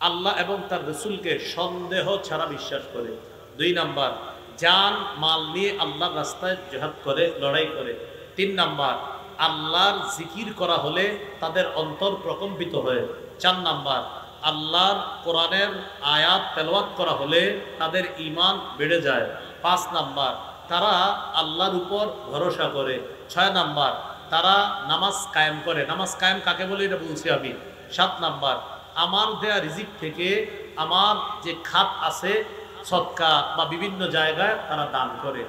আল্লাহ এবং তার রসুলকে সন্দেহ ছাড়া বিশ্বাস করে। 2 নাম্বার, জান মাল নিয়ে আল্লাহর রাস্তায় জিহাদ করে, লড়াই করে। 3 নাম্বার, আল্লাহর জিকির করা হলে তাদের অন্তর প্রকম্পিত হয়। 4 নাম্বার, আল্লাহর কোরআনের আয়াত তেলাওয়াত করা হলে তাদের ঈমান বেড়ে যায়। 5 নাম্বার, তারা আল্লাহর উপর ভরসা করে। 6 নাম্বার, তারা নামাজ কায়েম করে। নামাজ কায়েম কাকে বলে এটা বলছি আমি। 7 নাম্বার, আমার দেয়া রিজিক থেকে আমার যে খাত আছে সদকা বা বিভিন্ন জায়গায় তারা দান করে।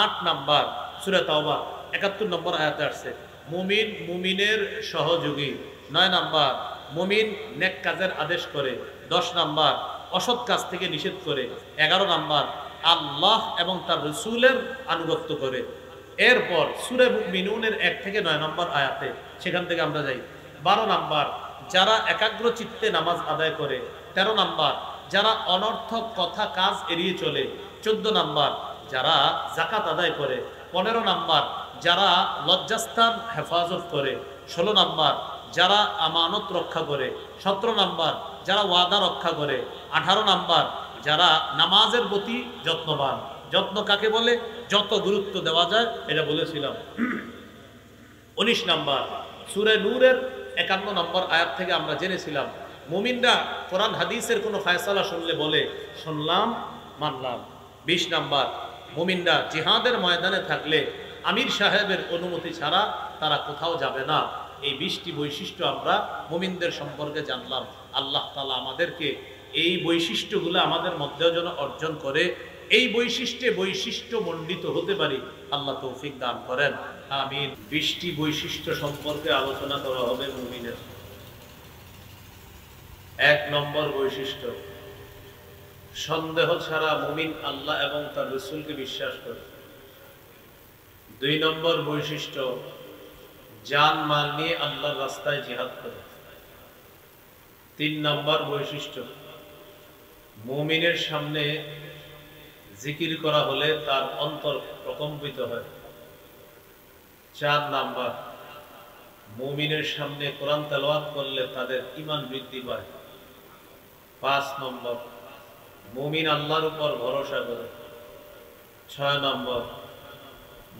8 নাম্বার, সূরা তাওবা 71 নম্বর আয়াতে আসছে, মুমিন মুমিনের সহযোগী। 9 নাম্বার, মুমিন নেক কাজের আদেশ করে। 10 নাম্বার, অসৎ কাজ থেকে নিষেধ করে। 11 নাম্বার, আল্লাহ এবং তার রসুলের আনুগত্য করে। এরপর সূরা মুমিনুনের 1 থেকে 9 নম্বর আয়াতে, সেখান থেকে আমরা যাই। 12 নাম্বার, যারা একাগ্র চিত্তে নামাজ আদায় করে। 13 নাম্বার, যারা অনর্থক কথা কাজ এড়িয়ে চলে। 14 নাম্বার, যারা যাকাত আদায় করে। 15 নাম্বার, যারা লজ্জাস্থান হেফাজত করে। 16 নাম্বার, যারা আমানত রক্ষা করে। 17 নাম্বার, যারা ওয়াদা রক্ষা করে। 18 নাম্বার, যারা নামাজের প্রতি যত্নবান। যত্ন কাকে বলে? যত গুরুত্ব দেওয়া যায় এটা বলেছিলাম। 19 নাম্বার, সূরা নূরের 51 নম্বর আয়াত থেকে আমরা জেনেছিলাম মুমিনরা কোরআন হাদিসের কোনো ফয়সালা শুনলে বলে শুনলাম মানলাম। 20 নাম্বার, মুমিনরা জিহাদের ময়দানে থাকলে আমির সাহেবের অনুমতি ছাড়া তারা কোথাও যাবে না। এই 20টি বৈশিষ্ট্য আমরা মুমিনদের সম্পর্কে জানলাম। আল্লাহ তাআলা আমাদেরকে এই বৈশিষ্ট্যগুলো আমাদের মধ্যেও যেন অর্জন করে, এই বৈশিষ্ট্য মণ্ডিত হতে পারি, আল্লাহ তৌফিক দান করেন, আমিন। 20টি বৈশিষ্ট্য সম্পর্কে আলোচনা করা হবে মুমিনের। 1 নম্বর বৈশিষ্ট্য, সন্দেহ ছাড়া মুমিন আল্লাহ এবং তার রাসূলকে বিশ্বাস করে। 2 নম্বর বৈশিষ্ট্য, জান মাল নিয়ে আল্লাহর রাস্তায় জিহাদ করে। 3 নম্বর বৈশিষ্ট্য, মুমিনের সামনে জিকির করা হলে তার অন্তর প্রকম্পিত হয়। 4 নাম্বার, মুমিনের সামনে কোরআন তেলাওয়াত করলে তাদের ঈমান বৃদ্ধি পায়। 5 নম্বর, মুমিন আল্লাহর উপর ভরসা করে। 6 নম্বর,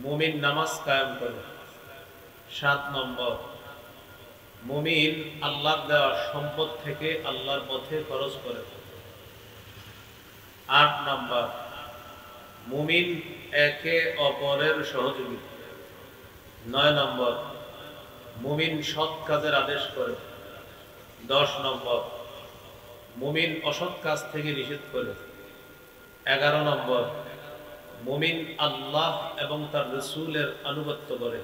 মুমিন নামাজ কায়েম করে। 7 নম্বর, মুমিন আল্লাহর দেওয়া সম্পদ থেকে আল্লাহর পথে খরচ করে। 8 নম্বর, মুমিন একে অপরের সহযোগী। 9 নম্বর, মুমিন সৎ কাজের আদেশ করে। 10 নম্বর, মুমিন অসৎ কাজ থেকে নিষেধ করে। 11 নম্বর, মুমিন আল্লাহ এবং তার রাসূলের আনুগত্য করে।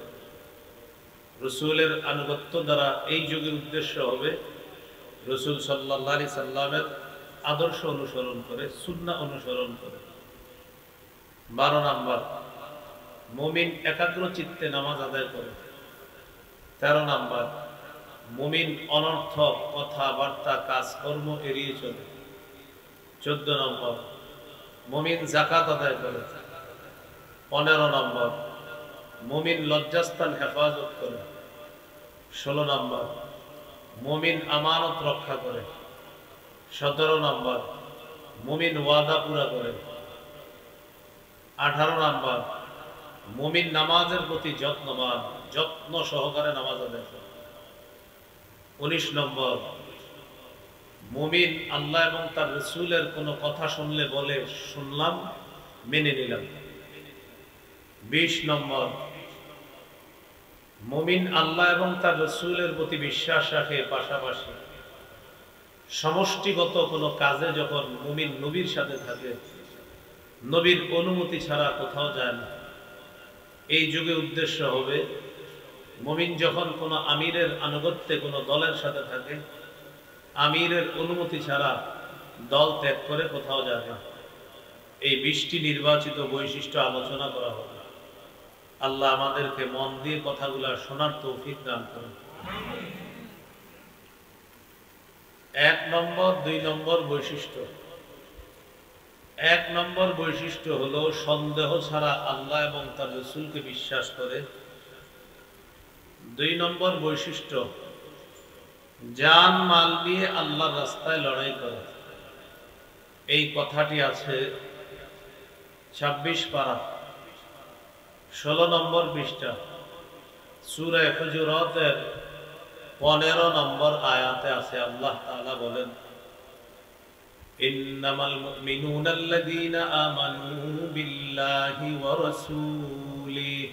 রাসূলের আনুগত্য দ্বারা এই যুগের উদ্দেশ্য হবে রাসূল সাল্লাল্লাহু আলাইহি সাল্লামের আদর্শ অনুসরণ করে, সুন্নাহ অনুসরণ করে। 12 নম্বর, মুমিন একাগ্র চিত্তে নামাজ আদায় করে। 13 নম্বর, মুমিন অনর্থক কথাবার্তা কাজকর্ম এড়িয়ে চলে। 14 নম্বর, মুমিন যাকাত আদায় করে। 15 নম্বর, মুমিন লজ্জাস্থান হেফাজত করে। 16 নম্বর, মুমিন আমানত রক্ষা করে। 17 নম্বর, মুমিন ওয়াদা পুরা করে। 18 নম্বর, মুমিন নামাজের প্রতি যত্নবান, যত্ন সহকারে নামাজ আদায় করে। 19 নম্বর, মুমিন আল্লাহ এবং তার রাসূলের কোনো কথা শুনলে বলে শুনলাম, মেনে নিলাম। 20 নম্বর, মুমিন আল্লাহ এবং তার রাসূলের প্রতি বিশ্বাস রাখে, পাশাপাশি সমষ্টিগত কোনো কাজে যখন মুমিন নবীর সাথে থাকে, নবীর অনুমতি ছাড়া কোথাও যায় না। এই যুগে উদ্দেশ্য হবে মুমিন যখন কোনো আমিরের আনুগত্যে কোনো দলের সাথে থাকে, আমিরের অনুমতি ছাড়া দল ত্যাগ করে কোথাও যায় না। এই 20টি নির্বাচিত বৈশিষ্ট্য আলোচনা করা হবে। আল্লাহ আমাদেরকে মন দিয়ে কথাগুলো শোনার তৌফিক দান করুন। 1 নম্বর, 2 নম্বর বৈশিষ্ট্য। 1 নম্বর বৈশিষ্ট্য হলো সন্দেহ ছাড়া আল্লাহ এবং তার রাসূলকে বিশ্বাস করে। 2 নম্বর বৈশিষ্ট্য, জান মাল দিয়ে আল্লাহর রাস্তায় লড়াই করে। এই কথাটি আছে 26 পারা 16 নম্বর পৃষ্ঠা সূরা হুজুরাতের 15 নম্বর আয়াতে আছে। আল্লাহ তাআলা বলেন, ইন্নামাল মুমিনুনা আল্লাযীনা আমানু বিল্লাহি ওয়া রাসূলিহি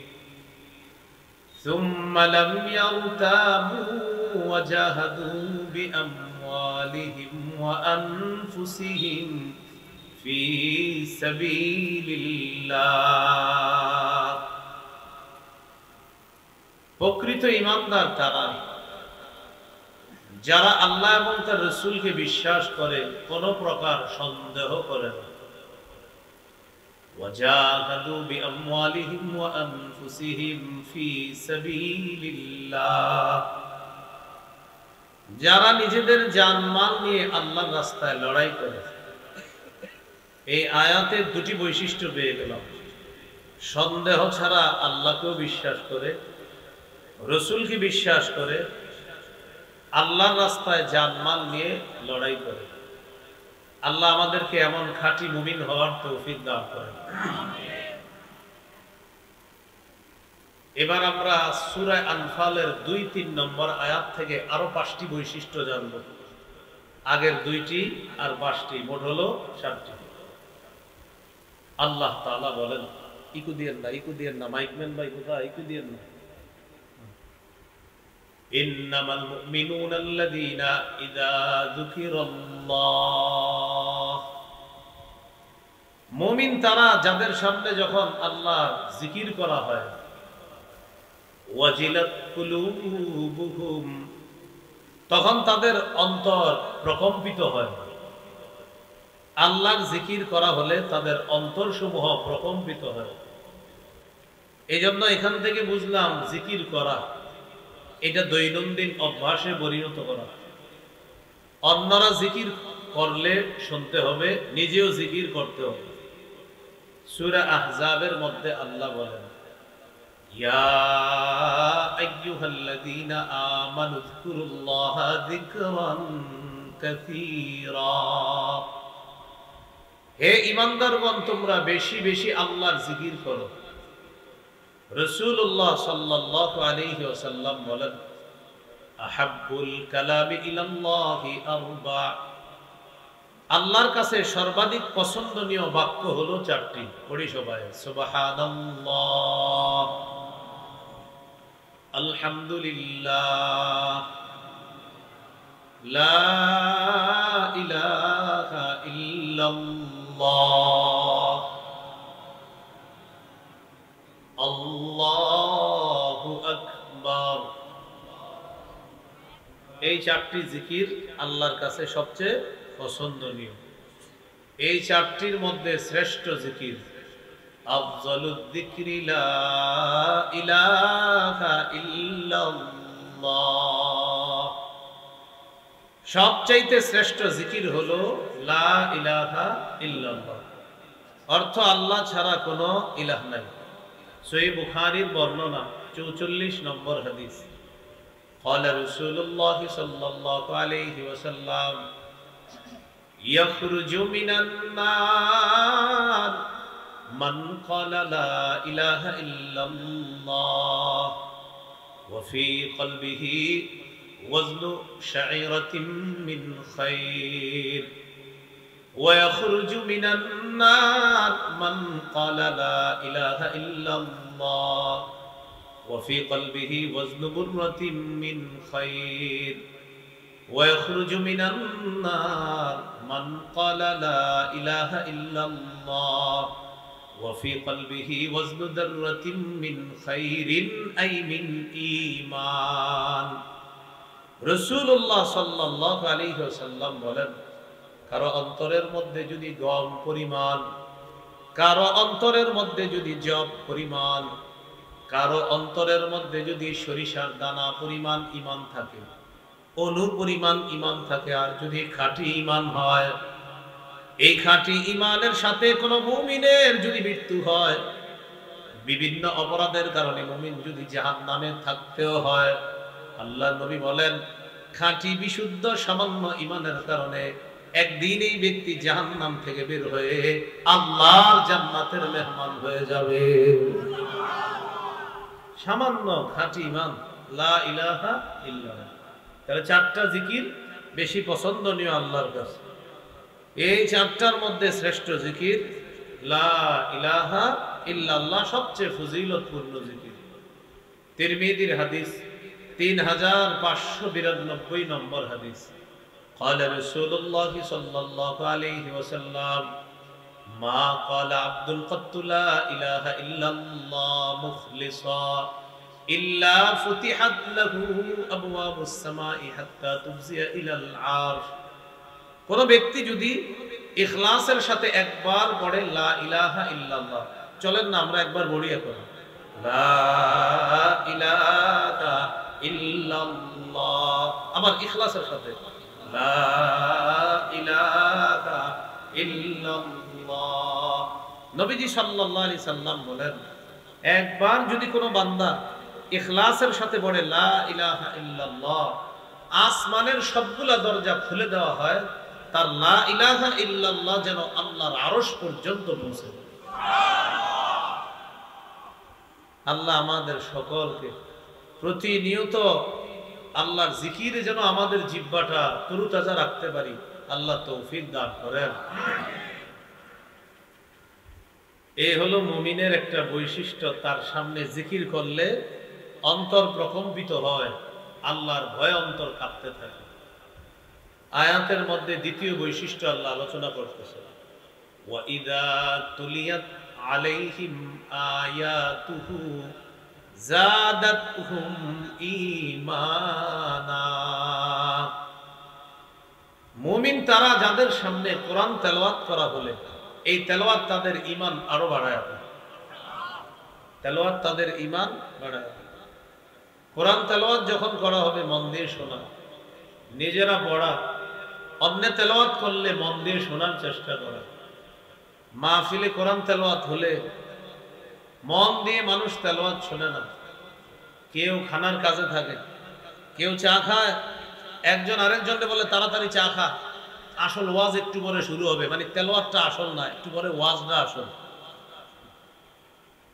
সুম্মা লাম ইয়ারতাবু ওয়া জাহাদু বিআমওয়ালিহিম ওয়া আনফুসিহিম ফি সাবিলিল্লাহ। প্রকৃত ঈমানদার তারা যারা আল্লাহ এবং তার রাসূলকে বিশ্বাস করে, কোন প্রকার সন্দেহ করে না। ওয়াজাহাদু বিআমওয়ালিহিম ওয়া আনফুসিহিম ফি সাবিলিল্লাহ, যারা নিজেদের জানমাল নিয়ে আল্লাহর রাস্তায় লড়াই করে। এই আয়াতে দুটি বৈশিষ্ট্য পেয়ে গেলাম। সন্দেহ ছাড়া আল্লাহকেও বিশ্বাস করে, রাসূলকে বিশ্বাস করে, আল্লাহর রাস্তায় জানমাল নিয়ে লড়াই করে। আল্লাহ আমাদেরকে এমন খাঁটি মুমিন হওয়ার তৌফিক দান করেন। এবার আমরা সূরা আনফালের 2-3 নম্বর আয়াত থেকে আরো 5টি বৈশিষ্ট্য জানব। আগের 2টি আর 5টি, মোট হলো 7টি। আল্লাহ তাআলা বলেন, ইকু দিয়েন না মাইকম্যান ভাই, কোথায় ইকু দিয়েন না। ইন্নামাল মুমিনুনা আল্লাযীনা ইযা যুকিরাল্লাহ, মুমিন তারা যাদের সামনে যখন আল্লাহর জিকির করা হয়, ওয়াজিলাত কুলুবুহুম, তখন তাদের অন্তর প্রকম্পিত হয়। আল্লাহর জিকির করা হলে তাদের অন্তরসমূহ প্রকম্পিত হয়। এজন্য এখান থেকে বুঝলাম জিকির করা এটা দৈনন্দিন অভ্যাসে পরিণত করা। অন্যরা জিকির করলে শুনতে হবে, নিজেও জিকির করতে হবে। সূরা আহজাবের মধ্যে আল্লাহ বলেন, ইয়া আইয়ুহাল্লাযীনা আমানু যকুরুল্লাহা যিকরান কাসীরা, হে ঈমানদারগণ তোমরা বেশি বেশি আল্লাহর জিকির করো। রাসূলুল্লাহ সাল্লাল্লাহু আলাইহি ওয়াসাল্লাম বলেন, আহাব্বুল কালামি ইলাল্লাহি আরবা, আল্লাহর কাছে সর্বাধিক পছন্দনীয় বাক্য হলো 4টি। পড়ি সবাই, সুবহানাল্লাহ, আলহামদুলিল্লাহ, লা ইলাহা ইল্লাল্লাহ, আল্লাহু আকবার। এই 4টি জিকির আল্লাহর কাছে সবচেয়ে পছন্দনীয়। এই 4টির মধ্যে শ্রেষ্ঠ জিকির আফজালুয যিকরি লা ইলাহা ইল্লাল্লাহ, সবচাইতে শ্রেষ্ঠ জিকির হলো লা ইলাহা ইল্লাল্লাহ। অর্থ আল্লাহ ছাড়া কোনো ইলাহ নাই। সহিহ বুখারীর বর্ণনা 44 নম্বর হাদিস, قال رسول الله صلى الله عليه وسلم يخرج من النار من قال لا إله إلا الله وفي قلبه وزن شعيرة من خير ويخرج من النار من قال لا إله إلا الله وفي قلبه وزن برة من خير ويخرج من النار من قال لا إله إلا الله وفي قلبه وزن ذرة من خير أي من إيمان। রাসূলুল্লাহ সাল্লাল্লাহু আলাইহি ওয়াসাল্লাম বলেন, কারো অন্তরের মধ্যে যদি গম পরিমাণ, কারো অন্তরের মধ্যে যদি জব পরিমাণ, কারো অন্তরের মধ্যে যদি সরিষার দানা পরিমাণ ঈমান থাকে, অনু পরিমাণ ঈমান থাকে, আর যদি খাঁটি ঈমান হয়, এই খাঁটি ঈমানের সাথে কোনো মুমিনের যদি মৃত্যু হয়, বিভিন্ন অপরাধের কারণে মুমিন যদি জাহান্নামে থাকতেও হয়, আল্লাহর নবী বলেন খাঁটি বিশুদ্ধ সামান্য ইমানের কারণে একদিন এই ব্যক্তি জাহান্নাম থেকে বের হয়ে আল্লাহর জান্নাতের মেহমান হয়ে যাবে। সামান্য খাঁটি ইমান, লা ইলাহা ইল্লাল্লাহ। তাহলে চারটা জিকির বেশি পছন্দনীয় আল্লাহর কাছে। এই চারটার মধ্যে শ্রেষ্ঠ জিকির লা ইলাহা ইল্লাল্লাহ, সবচেয়ে ফজিলতপূর্ণ জিকির। তিরমিজির হাদিস 3592 নম্বর হাদিস। قال رسول الله صلى الله عليه وسلم ما قال عبد قط لا إله إلا الله مخلصا إلا فتحت له أبواب السماء حتى تفزي إلى العرش। কোন ব্যক্তি যদি ইখলাসের সাথে একবার পড়ে লা ইলাহা ইল্লাল্লাহ, চলেন না আমরা একবার পড়ি এখন, লা ইলাহা ইল্লাল্লাহ, আবার ইখলাসের সাথে লা ইলাহা ইল্লাল্লাহ। নবীজি সাল্লাল্লাহু আলাইহি সাল্লাম বলেন, একবার যদি কোনো বান্দা ইখলাসের সাথে পড়ে লা ইলাহা ইল্লাল্লাহ, আসমানের সবগুলা দরজা খুলে দেওয়া হয়, তার লা ইলাহা ইল্লাল্লাহ যেন আল্লাহর আরশ পর্যন্ত পৌঁছে। আল্লাহ আমাদের সকলকে প্রতিনিয়ত আল্লাহর জিকিরে যেন আমাদের জিহ্বাটা তরুতাজা রাখতে পারি, আল্লাহ তৌফিক দান করেন। এই হলো মুমিনের একটা বৈশিষ্ট্য, তার সামনে জিকির করলে অন্তর প্রকম্পিত হয়, আল্লাহর ভয়ে অন্তর কাঁপতে থাকে। আয়াতের মধ্যে দ্বিতীয় বৈশিষ্ট্য আল্লাহ আলোচনা করতেছে, ওয়াইদা তুলিয়াত আলাইহিম আয়াতুহু জাদাতহুম ঈমানা। মুমিন তারা যাদের সামনে কোরআন তেলাওয়াত করা হলে এই তেলাওয়াত তাদের ঈমান আরো বাড়ায় দেয়, তেলাওয়াত তাদের ঈমান বাড়ায় দেয়। কোরআন তেলাওয়াত যখন করা হবে মন দিয়ে শোনা, নিজেরা পড়া, অন্য তেলাওয়াত করলে মন দিয়ে শোনার চেষ্টা করা। মাহফিলে কোরআন তেলাওয়াত হলে মন দিয়ে মানুষ তেলাওয়াত শোনে না, কেউ খানার কাজে থাকে, কেউ চা খায়, একজন আরেকজনকে বলে তাড়াতাড়ি চা খা, আসল ওয়াজ একটু পরে শুরু হবে, মানে তেলাওয়াতটা আসল না, একটু পরে ওয়াজটা আসল।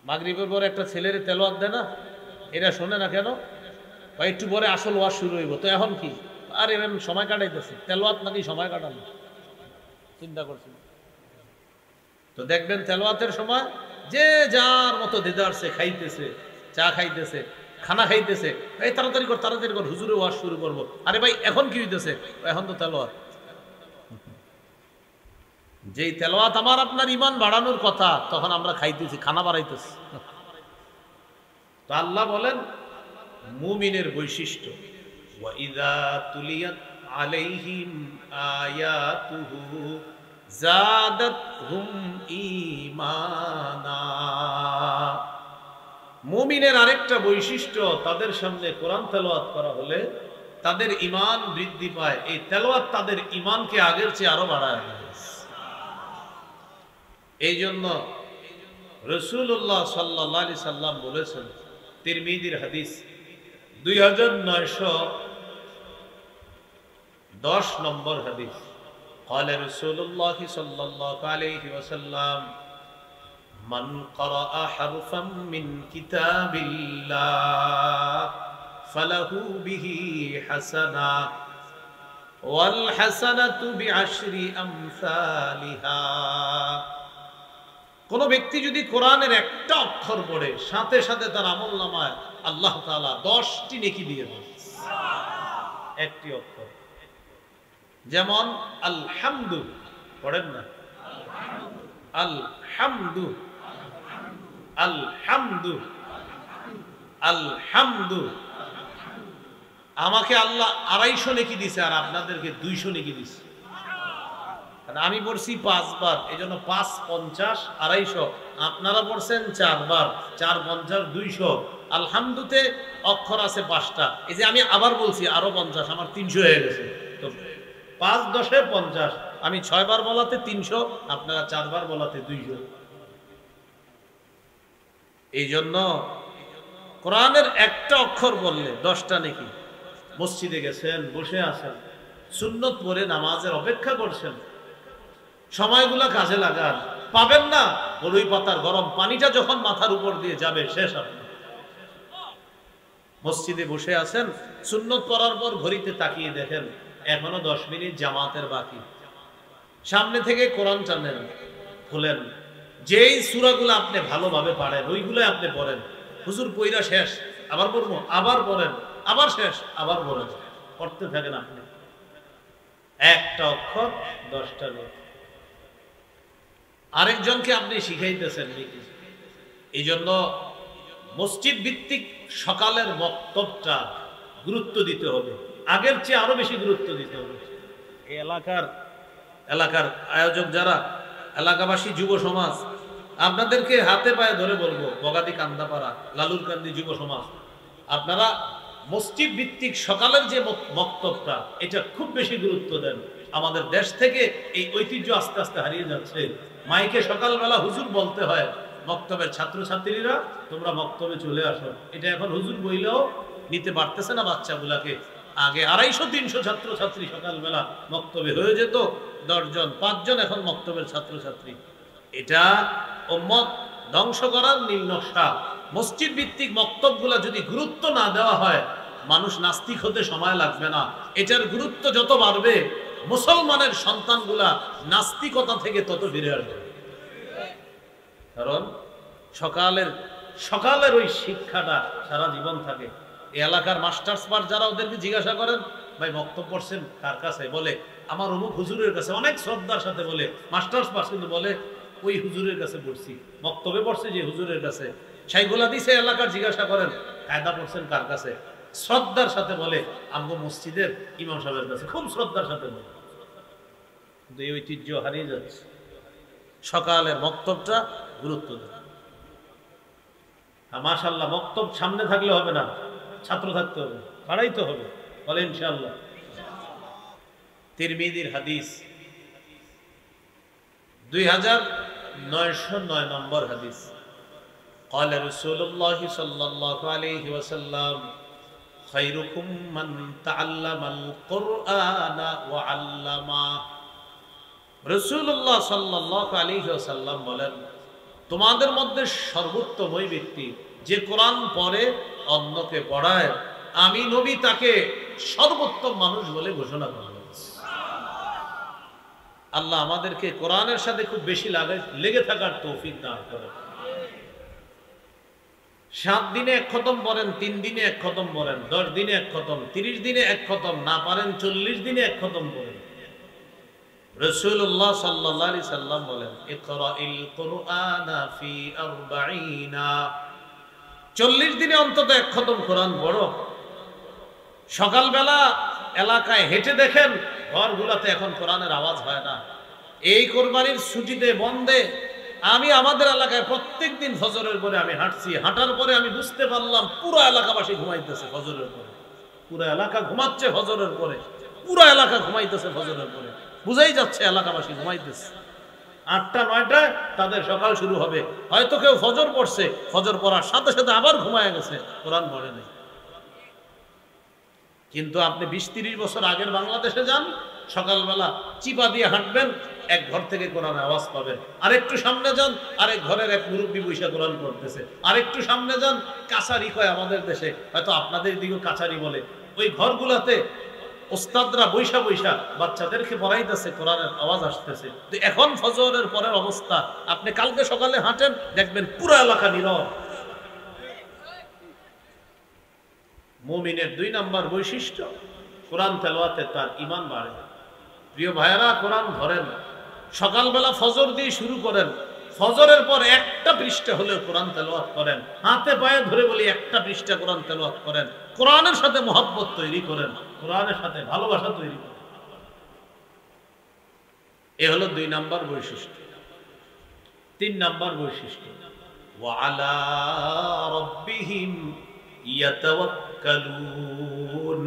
মাগরিবের পরে একটা ছেলের তেলাওয়াত দেয় না, এরা শোনে না কেন? বা একটু পরে আসল ওয়াজ শুরু হইব, তো এখন কি আর এমন সময় কাটাইতেছে, তেলাওয়াত নাকি সময় কাটানো, চিন্তা করছি। তো দেখবেন তেলাওয়াতের সময় যে যার মতো দেদারছে, খাইতেছে, চা খাইতেছে, খানা খাইতেছে, এই তাড়াতাড়ি কর তাড়াতাড়ি কর, হুজুরে ওয়াজ শুরু করবো। আরে ভাই এখন কি হইতেছে? এখন তো তেলাওয়াত। যেই তেলাওয়াত আমার আপনার ঈমান বাড়ানোর কথা, তখন আমরা খাইতেছি, খানা বাড়াইতেছি। তো আল্লাহ বলেন মুমিনের বৈশিষ্ট্য, ওয়াইদা তুলিয়াত আলাইহিম আয়াতুহু জাদাতহুম ঈমানা। মুমিনের আরেকটা বৈশিষ্ট্য, তাদের সামনে কোরআন তেলাওয়াত করা হলে তাদের ঈমান বৃদ্ধি পায়। এই তেলাওয়াত তাদের ঈমানকে আগের চেয়ে আরো বাড়ায় দেয়। এই জন্য রাসূলুল্লাহ সাল্লাল্লাহু আলাইহি সাল্লাম বলেছেন, তিরমিজির হাদিস 2910 নম্বর হাদিস, قال رسول الله صلى الله عليه وسلم من قرأ حرفا من كتاب الله فله به حسنة والحسنة بعشر أمثالها। কোন ব্যক্তি যদি কোরআনের একটা অক্ষর পড়ে, সাথে সাথে তার আমলনামায় আল্লাহ তাআলা 10টি নেকি দিয়ে দেন। একটি অক্ষর, যেমন আলহামদু পড়েন না, আলহামদু আলহামদু আলহামদু, আমাকে আল্লাহ 250 নেকি দিছে আর আপনাদেরকে 200 নেকি দিছে। আমি পড়ছি 5 বার, এই জন্য 5 50 250, আপনারা পড়ছেন 4 বার, 4 50 200। আলহামদুতে অক্ষর আছে 5টা, এই যে আমি আবার বলছি আরো 50, আমার 300 হয়ে গেছে। তো 5 10 50, আমি 6 বার বলাতে 300, আপনারা 4 বার বলাতে 200। এই জন্য কোরআনের একটা অক্ষর বললে 10টা নেকি, মসজিদে গেছেন, বসে আছেন, সুন্নত পড়ে নামাজের অপেক্ষা করছেন, সময়গুলা কাজে লাগান। পাবেন না, বড়ই পাতার গরম পানিটা যখন মাথার উপর দিয়ে যাবে শেষ। আপনি মসজিদে বসে আছেন, সুন্নত পড়ার পর ঘড়িতে তাকিয়ে দেখেন এখনো 10 মিনিট জামাতের বাকি। সামনে থেকে কোরআন টানেন, খুলেন, যেই সূরাগুলো আপনি ভালোভাবে পারেন ওইগুলো আপনি পড়েন। হুজুর পইরা শেষ, আবার পড়বো, আবার পড়েন, আবার শেষ, আবার পড়েন, পড়তে থাকেন। আপনি একটা অক্ষর 10টা নোট। আরেকজনকে আপনি শিখাইতেছেন নাকি? এই জন্য মসজিদ ভিত্তিক সকালের বক্তব্যটা গুরুত্ব দিতে হবে, আগের চেয়ে আরো বেশি গুরুত্ব দিতে হবে। এই এলাকার আয়োজক যারা, এলাকাবাসী, যুব সমাজ, আপনাদেরকে হাতে পায়ে ধরে বলবো, বগাদি, কান্দাপাড়া, লালুরকান্দি যুব সমাজ, আপনারা মসজিদ ভিত্তিক সকালের যে বক্তব্যটা, এটা খুব বেশি গুরুত্ব দেন। আমাদের দেশ থেকে এই ঐতিহ্য আস্তে আস্তে হারিয়ে যাচ্ছে। মাইকে সকালবেলা হুজুর বলতে হয়, মক্তবের ছাত্রছাত্রীরা তোমরা মক্তবে চলে আসো। এটা এখন হুজুর বইলেও নিতে পারতেছে না বাচ্চাগুলাকে। আগে 250-300 ছাত্রছাত্রী সকালবেলা মক্তবে হয়ে যেত, 10 জন 5 জন এখন মক্তবের ছাত্রছাত্রী। এটা উম্মত ধ্বংস করার নীল নকশা। মসজিদ ভিত্তিক মক্তবগুলা যদি গুরুত্ব না দেওয়া হয়, মানুষ নাস্তিক হতে সময় লাগবে না। এটার গুরুত্ব যত বাড়বে, মুসলমানের সন্তানগুলা নাস্তিকতা থেকে তত ফিরে আসবে। কারণ সকালের ওই শিক্ষাটা সারা জীবন থাকে। এই এলাকার মাস্টার্স পার যারা, ওদেরকে জিজ্ঞাসা করেন, ভাই বক্তব্য পড়ছেন কার কাছে? বলে আমার অমুক হুজুরের কাছে। অনেক শ্রদ্ধার সাথে বলে মাস্টার্স পাস, কিন্তু বলে ওই হুজুরের কাছে পড়ছি। বক্তব্যে পড়ছে যে হুজুরের কাছে। শাইখুল হাদিসে এলাকার জিজ্ঞাসা করেন, কায়দা পড়ছেন কার কাছে? শ্রদ্ধার সাথে বলে আমগো মসজিদের ইমাম সাহেবের কাছে। খুব শ্রদ্ধার সাথে বলে। কিন্তু এই ঐতিহ্য হারিয়ে যাচ্ছে। সকালের বক্তব্যটা গুরুত্ব দেয়। মাশাআল্লাহ, বক্তব্য সামনে থাকলে হবে না, ছাত্র থাকতে হবে, বাড়াইতে হবে। বলে ইনশাআল্লাহ। তিরমিজির হাদিস, 2909 নম্বর হাদিস। قال رسول الله صلى الله عليه وسلم خيركم من تعلم القرآن وعلمه। রাসূলুল্লাহ সাল্লাল্লাহু আলাইহি ওয়াসাল্লাম বলেন, তোমাদের মধ্যে সর্বোত্তম ওই ব্যক্তি যে কোরআন পড়ে অন্যকে পড়ায়। আমি নবী তাকে সর্বোত্তম মানুষ বলে ঘোষণা করলাম। আল্লাহ আমাদেরকে কোরআনের সাথে খুব বেশি লেগে থাকার তৌফিক দান করেন। 7 দিনে 1 খতম পড়েন, 3 দিনে 1 খতম পড়েন, 10 দিনে 1 খতম, 30 দিনে 1 খতম, না পারেন 40 দিনে 1 খতম পড়েন। রাসূলুল্লাহ সাল্লাল্লাহু আলাইহি সাল্লাম বলেন, ইকরাইল কুরআনা ফি 40, 40 দিনে অন্তত 1 খতম কোরআন পড়ো। সকালবেলা এলাকায় হেঁটে দেখেন, ঘরগুলোতে এখন কোরআনের আওয়াজ হয় না। এই কোরবানির ছুটিতে, বন্ধে আমি আমাদের এলাকায় প্রত্যেকদিন ফজরের পরে আমি হাঁটছি। হাঁটার পরে আমি বুঝতে পারলাম পুরো এলাকাবাসী ঘুমাইতেছে ফজরের পরে। পুরো এলাকা ঘুমাচ্ছে ফজরের পরে, পুরো এলাকা ঘুমাইতেছে ফজরের পরে। বুঝাই যাচ্ছে এলাকাবাসী ঘুমাইতেছে। 8টা 9টায় তাদের সকাল শুরু হবে। হয়তো কেউ ফজর পড়ছে, ফজর পড়ার সাথে সাথে আবার ঘুমায় গেছে, কোরআন পড়ে নেই। কিন্তু আপনি 20-30 বছর আগের বাংলাদেশে যান, সকালবেলা চিপা দিয়ে হাঁটবেন, এক ঘর থেকে কোরআনের আওয়াজ পাবেন। আরেকটু সামনে যান, আরেক ঘরের এক মুরব্বী বৈশা কোরআন পড়তেছে। আরেকটু সামনে যান, কাছারি কয় আমাদের দেশে, হয়তো আপনাদের দিকেও কাছারি বলে, ওই ঘরগুলাতে ওস্তাদরা বৈশা বৈশা বাচ্চাদেরকে পড়াইতেছে, কোরআনের আওয়াজ আসতেছে। তো এখন ফজরের পরের অবস্থা, আপনি কালকে সকালে হাঁটেন, দেখবেন পুরো এলাকা নীরব। মুমিনের 2 নাম্বার বৈশিষ্ট্য, কোরআন তেলাওয়াতে তার ঈমান বাড়ে। প্রিয় ভাইয়েরা, কোরআন ধরেন, সকালবেলা ফজর দিয়ে শুরু করেন, ফজরের পর 1টা পৃষ্ঠা হলেও কোরআন তেলাওয়াত করেন। হাতে পায়ে ধরে বলি 1টা পৃষ্ঠা কোরআন তেলাওয়াত করেন। কোরআনের সাথে মহব্বত তৈরি করেন, কোরআনের সাথে ভালোবাসা তৈরি করেন। এ হলো 2 নাম্বার বৈশিষ্ট্য। 3 নাম্বার বৈশিষ্ট্য, ওয়া আলা রাব্বিহিম ইয়াতাওয়াক্কালুন।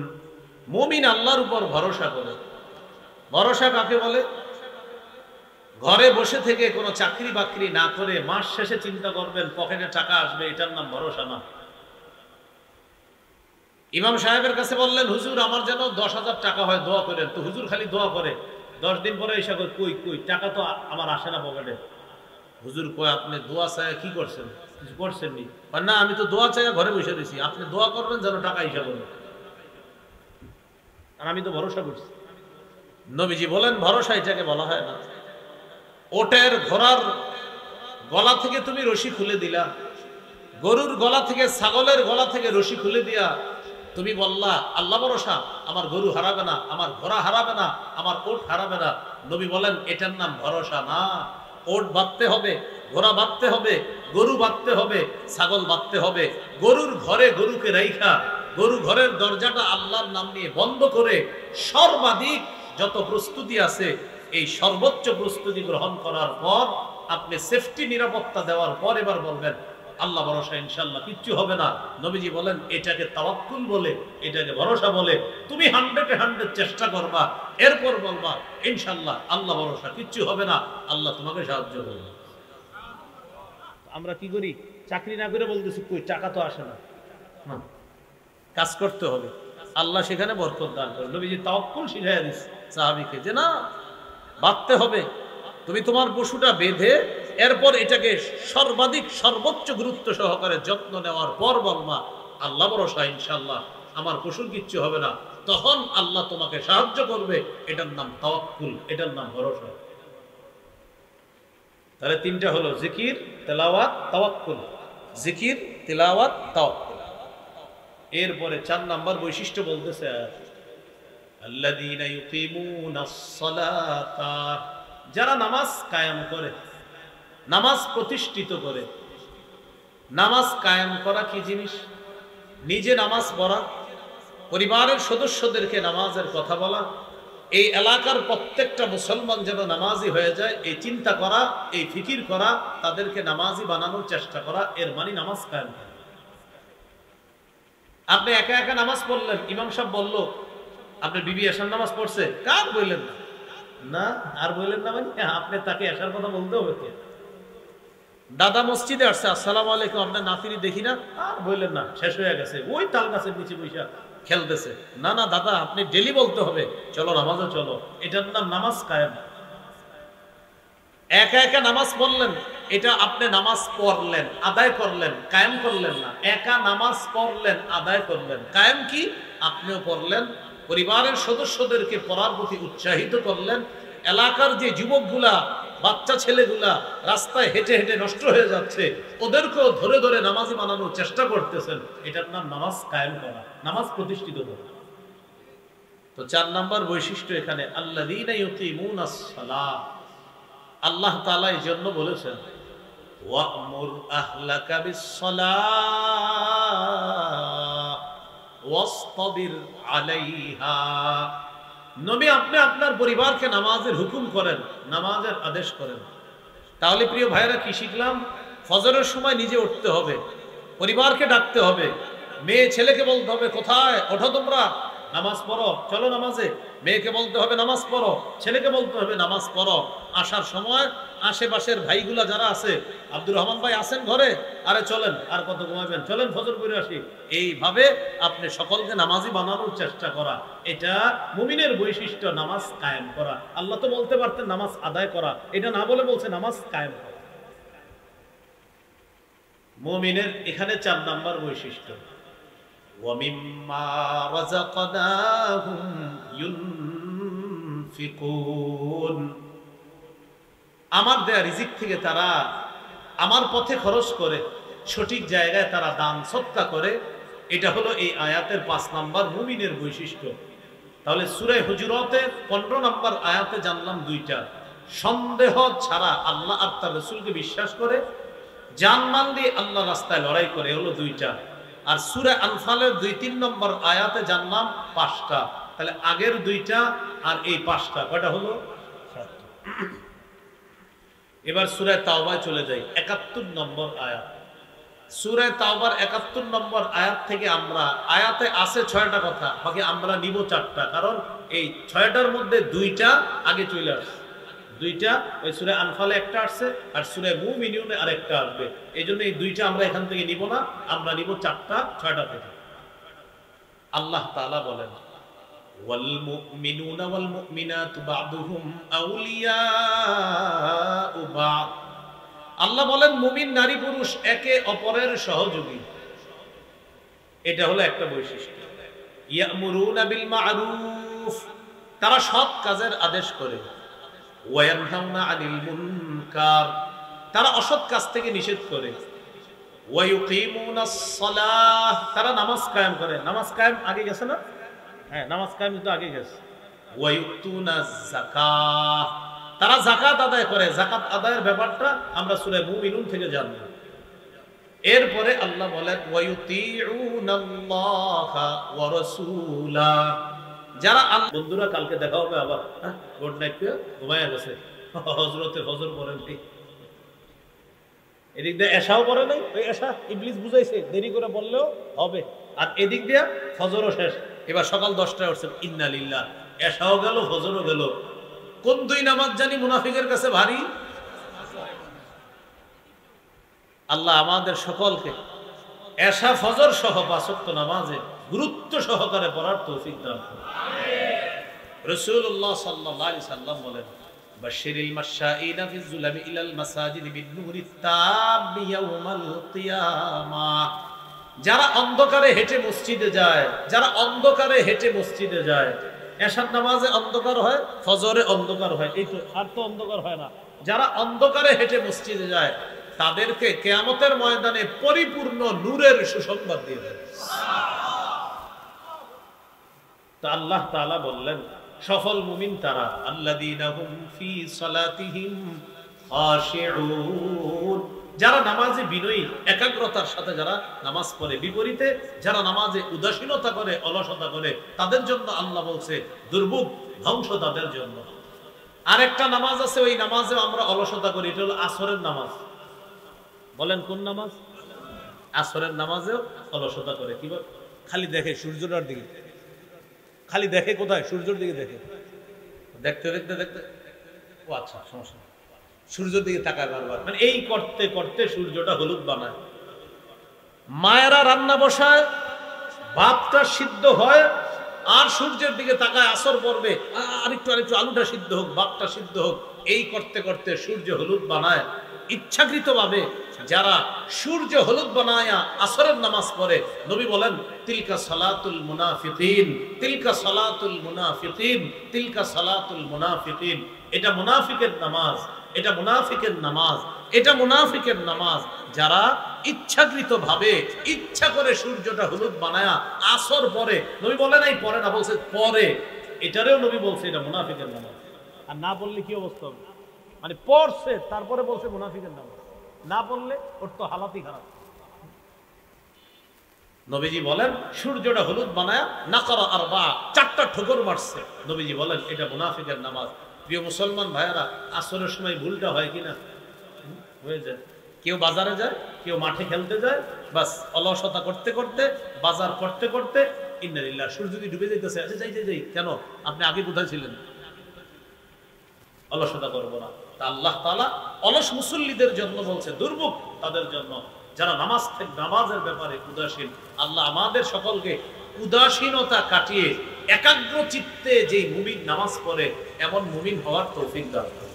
মুমিন আল্লাহর উপর ভরসা করে। ভরসা কাকে বলে? ঘরে বসে থেকে কোনো চাকরি বাকরি না করে মাস শেষে চিন্তা করবেন পকেটে টাকা আসবে, এটার নাম ভরসা না। ইমাম সাহেবের কাছে বললেন, হুজুর আমার যেন 10,000 টাকা হয়, দোয়া করেন। তো হুজুর খালি দোয়া করে। 10 দিন পরে এসে কই কই টাকা তো আমার আসে না পকেটে। হুজুর কয়, আপনি দোয়া চায় কি করছেন? কিছু করছেন নি? না, আমি তো দোয়া চাই ঘরে বসে রয়েছি, আপনি দোয়া করবেন যেন টাকা হিসাব হবে, আর আমি তো ভরসা করছি। নবীজি বলেন, ভরসা এটাকে বলা হয় না। ওটের ঘোড়ার গলা থেকে তুমি রশি খুলে দিলা, গরুর গলা থেকে, ছাগলের গলা থেকে রশি খুলে দিয়া তুমি বললা আল্লাহ ভরসা, আমার গরু হারাবে না, আমার ঘোড়া হারাবে না, আমার ওট হারাবে না। নবী বলেন, এটার নাম ভরসা না। ওট বাঁধতে হবে, ঘোড়া বাঁধতে হবে, গরু বাঁধতে হবে, ছাগল বাঁধতে হবে। গরুর ঘরে গরুকে রাইখা, গরু ঘরের দরজাটা আল্লাহর নাম নিয়ে বন্ধ করে সর্বাধিক যত প্রস্তুতি আছে, এই সর্বোচ্চ প্রস্তুতি গ্রহণ করার পর আপনি সেফটি নিরাপত্তা দেওয়ার পর এবার বলবেন আল্লাহ ভরসা, ইনশাল্লাহ কিচ্ছু হবে না। নবীজি বলেন, এটাকে তাওয়াক্কুল বলে, এটাকে ভরসা বলে। তুমি 100-100 চেষ্টা করবা, এরপর বলবা ইনশাল্লাহ আল্লাহ ভরসা, কিচ্ছু হবে না, আল্লাহ তোমাকে সাহায্য করবে। আমরা কি করি? চাকরি না করে বলতেছি কই টাকা তো আসে না। কাজ করতে হবে, আল্লাহ সেখানে বরকত দান করে। নবীজি তাওয়াক্কুল শিখাইয়া দিচ্ছে সাহাবীকে যে না, বাঁধতে হবে। তুমি তোমার পশুটা বেঁধে এরপর এটাকে সর্বাধিক সর্বোচ্চ গুরুত্ব সহকারে যত্ন নেওয়ার পর বলবা আল্লাহ ভরসা, ইনশাল্লাহ আমার পশুর কিচ্ছু হবে না। তখন আল্লাহ তোমাকে সাহায্য করবে। এটার নাম তাওয়াক্কুল, এটার নাম ভরসা। তাহলে তিনটা হলো জিকির, তেলাওয়াত, তাওয়াক্কুল। জিকির, তেলাওয়াত, তাওয়াক্কুল। এরপরে 4 নাম্বার বৈশিষ্ট্য বলতেছে, আল্লাযীনা ইউকিমুনাস সালাতা, যারা নামাজ কায়েম করে, নামাজ প্রতিষ্ঠিত করে। নামাজ কায়েম করা কি জিনিস? নিজে নামাজ পড়া, পরিবারের সদস্যদেরকে নামাজের কথা বলা, এই এলাকার প্রত্যেকটা মুসলমান যেন নামাজি হয়ে যায়, এই চিন্তা করা, এই ফিকির করা, তাদেরকে নামাজি বানানোর চেষ্টা করা, এর মানে নামাজ কায়েম করা। আপনি একা একা নামাজ পড়লেন, ইমাম সাহেব বলল আপনার বিবি এশার নামাজ পড়ছে, কার বললেন না? না, আর বললেন না মানে আপনি তাকে এশার কথা বলতে হবে। কে? দাদা মসজিদে আসছে, আসসালামু আলাইকুম, আপনার নাতিনি দেখি না, আর বললেন না, শেষ হয়ে গেছে, ওই তাল গাছের নিচে বৈশা খেলতেছে। না না দাদা, আপনি ডেলি বলতে হবে, চলো নামাজে চলো। এটার নাম নামাজ কায়েম। একা একা নামাজ পড়লেন, এটা আপনি নামাজ পড়লেন, আদায় করলেন, কায়েম করলেন না। একা নামাজ পড়লেন, আদায় করলেন। কায়েম কি? আপনিও পড়লেন, পরিবারের সদস্যদেরকে পড়ার প্রতি উৎসাহিত করলেন। এলাকার যে যুবকগুলা, বাচ্চা ছেলেগুলা রাস্তায় হেঁটে হেঁটে নষ্ট হয়ে যাচ্ছে, ওদেরকেও ধরে ধরে নামাজি বানানোর চেষ্টা করতেছেন। এটার নাম নামাজ কায়েম করা, নামাজ প্রতিষ্ঠিত করা। তো 4 নাম্বার বৈশিষ্ট্য এখানে, আল্লাযীনা ইউকিমুনাস সালাহ। আল্লাহ তাআলা এই জন্য বলেছেন, ওয়া'মুর আহলাকা বিস-সালাহ ওয়াসতাবির আলাইহা। নবী, আপনি আপনার পরিবারকে নামাজের হুকুম করেন, নামাজের আদেশ করেন। তাহলে প্রিয় ভাইরা কি শিখলাম? ফজরের সময় নিজে উঠতে হবে, পরিবারকে ডাকতে হবে, মেয়ে ছেলেকে বলতে হবে কোথায় ওঠো তোমরা, নামাজ পড়ো, চলো নামাজে। মেয়েকে বলতে হবে নামাজ পড়ো, ছেলেকে বলতে হবে নামাজ পড়ো। আসার সময় আশেপাশের ভাইগুলা যারা আছে, আব্দুর রহমান ভাই আছেন ঘরে, আরে চলেন, আর কত ঘুমাবেন, চলেন ফজর করে আসি। এইভাবে আপনি সকলকে নামাজি বানানোর চেষ্টা করা, এটা মুমিনের বৈশিষ্ট্য, নামাজ কায়েম করা। আল্লাহ তো বলতে পারতেন নামাজ আদায় করা, এটা না বলে বলছে নামাজ কায়েম করা। মুমিনের এখানে 4 নাম্বার বৈশিষ্ট্য, ওয়ামিম্মা রাযাকনাহুম ইউনফিকুন। আমার দেয়া রিজিক থেকে তারা আমার পথে খরচ করে, সঠিক জায়গায় তারা দান সদকা করে। এটা হলো এই আয়াতের 5 নাম্বার মুমিনের বৈশিষ্ট্য। তাহলে সূরা হুজুরাতের 15 নাম্বার আয়াতে জানলাম 2টা, সন্দেহ ছাড়া আল্লাহ আর তার রাসূলকে বিশ্বাস করে, জানমাল দিয়ে আল্লাহ রাস্তায় লড়াই করে, হলো 2টা। আর সূরা আনফালের 2-3 নম্বর আয়াতে জানলাম 5টা। তাহলে আগের 2টা আর এই 5টা, কয়টা হলো? 7টা। এবার সূরা তাওবায় চলে যাই, 71 নম্বর আয়াত। সূরা তাওবার 71 নম্বর আয়াত থেকে আমরা, আয়াতে আছে 6টা কথা, বাকি আমরা নিব 4টা, কারণ এই 6টার মধ্যে 2টা আগে চলে আসছে। 2টা ওই সূরা আনফালে একটা আসছে, আর সূরা মুমিনুনে আরেকটা আসবে। এই জন্য এই 2টা আমরা এখান থেকে নিব না, আমরা নিব 4টা 6টা থেকে। আল্লাহ তাআলা বলেন ওয়াল মুমিনুনা ওয়াল মুমিনাতু বা'দুহুম আউলিয়াউ বা'দ। আল্লাহ বলেন মুমিন নারী পুরুষ একে অপরের সহযোগী। এটা হলো একটা বৈশিষ্ট্য। ইয়ামুরুনা বিল মা'রুফ, তারা সৎ কাজের আদেশ করে। ওয়া ইয়ানহাউনা আনিল মুনকার, তারা অসৎ কাজ থেকে নিষেধ করে। ওয়া ইউকিমুনাস সালাহ, তারা নামাজ কায়েম করে। নামাজ কায়েম আগে গেছে না? হ্যাঁ, নামাজ কায়েম তো আগে গেছে। ওয়া ইউতুনাজ যাকাত, তারা যাকাত আদায় করে। যাকাত আদায়ের ব্যাপারটা আমরা সূরা মুমিনুন থেকে জানব। এরপরে আল্লাহ বলেন ওয়া ইউতিউনাল্লাহা ওয়া রাসূলা, যারা বন্ধুরা কালকে দেখা হবে আবার। গুড নাইট, ঘুমায় গেছে। হযরতে ফজর পড়েন ঠিক। এদিক দিয়ে এশাও পড়ে নাই, ওই এশা ইবলিস বুঝাইছে দেরি করে বললেও হবে। আর এদিক দিয়ে ফজরও শেষ। এবার সকাল 10টায় উঠছেন, ইন্না লিল্লাহ, এশাও গেল ফজরও গেল। কোন দুই নামাজ জানি মুনাফিকের কাছে ভারী। আল্লাহ আমাদের সকলকে এশা ফজর সহ 5 ওয়াক্ত নামাজে গুরুত্ব সহকারে পড়ার তৌফিক দান করুন। রাসূলুল্লাহ সাল্লাল্লাহু আলাইহি সাল্লাম বলেন বাশশিরিল মাশাঈনা ফিজ যুলামি ইলাল মাসাজিদ বিন-নূরিত তাবি ইয়াউমাল কিয়ামাহ, যারা অন্ধকারে হেঁটে মসজিদে যায়, যারা অন্ধকারে হেঁটে মসজিদে যায়। এশার নামাজে অন্ধকার হয়, ফজরে অন্ধকার হয়, এই তো, আর তো অন্ধকার হয় না। যারা অন্ধকারে হেঁটে মসজিদে যায় তাদেরকে কিয়ামতের ময়দানে পরিপূর্ণ নূরের সুসংবাদ দিয়ে দেয়। তো আল্লাহ তাআলা বললেন সফল মুমিন তারা আল্লাযীনা হুম ফি সালাতিহিম খাশিউন, যারা নামাজে বিনয়ী একাগ্রতার সাথে যারা নামাজ পড়ে। বিপরীতে যারা নামাজে উদাসীনতা করে, অলসতা করে, তাদের জন্য আল্লাহ বলছে দুর্ভোগ, ধ্বংস তাদের জন্য। আরেকটা নামাজ আছে, ওই নামাজে আমরা অলসতা করি, এটা হলো আসরের নামাজ। বলেন কোন নামাজ? আসরের নামাজেও অলসতা করে। কি বল? খালি দেখে সূর্যটার দিকে, খালি দেখে কোথায়? সূর্যের দিকে দেখে। দেখতে দেখতে দেখতে, ও আচ্ছা সমস্যা, সূর্যের দিকে তাকায় বারবার। মানে এই করতে করতে সূর্যটা হলুদ বানায়। মায়েরা রান্না বসায়, ভাতটা সিদ্ধ হয়, আর সূর্যের দিকে তাকায়, আসর পড়বে, আরেকটু আলুটা সিদ্ধ হোক, ভাতটা সিদ্ধ হোক। এই করতে করতে সূর্য হলুদ বানায়। ইচ্ছাকৃতভাবে যারা সূর্য হলুদ বানায়া আসরের নামাজ পড়ে, নবী বলেন তিলকা সালাতুল মুনাফিকিন, তিলকা সালাতুল মুনাফিকিন, তিলকা সালাতুল মুনাফিকিন। এটা মুনাফিকের নামাজ, এটা মুনাফিকের নামাজ, এটা মুনাফিকের নামাজ। যারা ইচ্ছাকৃতভাবে ইচ্ছা করে সূর্যটা হলুদ বানায়া আসর পরে, নবী বলেন এই পরে না, বলছে পরে, এটারেও নবী বলছে এটা মুনাফিকের নামাজ। আর না বললে কি অবস্থা হবে? মানে পড়ছে তারপরে বলছে মুনাফিকের নামাজ, না বললে ওর তো হালাতই খারাপ। নবীজি বলেন সূর্যটা হলুদ বানায়া নাকারা আরবা, 4টা ঠোকর মারছে। নবীজি বলেন এটা মুনাফিকের নামাজ। প্রিয় মুসলমান ভাইয়েরা, আসরের সময় ভুলটা হয় কিনা? হয়ে যায়। কেউ বাজারে যায়, কেউ মাঠে খেলতে যায়, বাস অলসতা করতে করতে, বাজার করতে করতে, ইন্না লিল্লাহ, সূর্য যদি ডুবে যাইতেছে, আচ্ছা যাই যাই যাই, কেন আপনি আগে কোথায় ছিলেন? অলসতা করবো না। তা আল্লাহ তাআলা অলস মুসল্লিদের জন্য বলছে দুর্ভোগ তাদের জন্য, যারা নামাজ থেকে নামাজের ব্যাপারে উদাসীন। আল্লাহ আমাদের সকলকে উদাসীনতা কাটিয়ে একাগ্র চিত্তে যেই মুমিন নামাজ পড়ে এমন মুমিন হওয়ার তৌফিক দান করুন।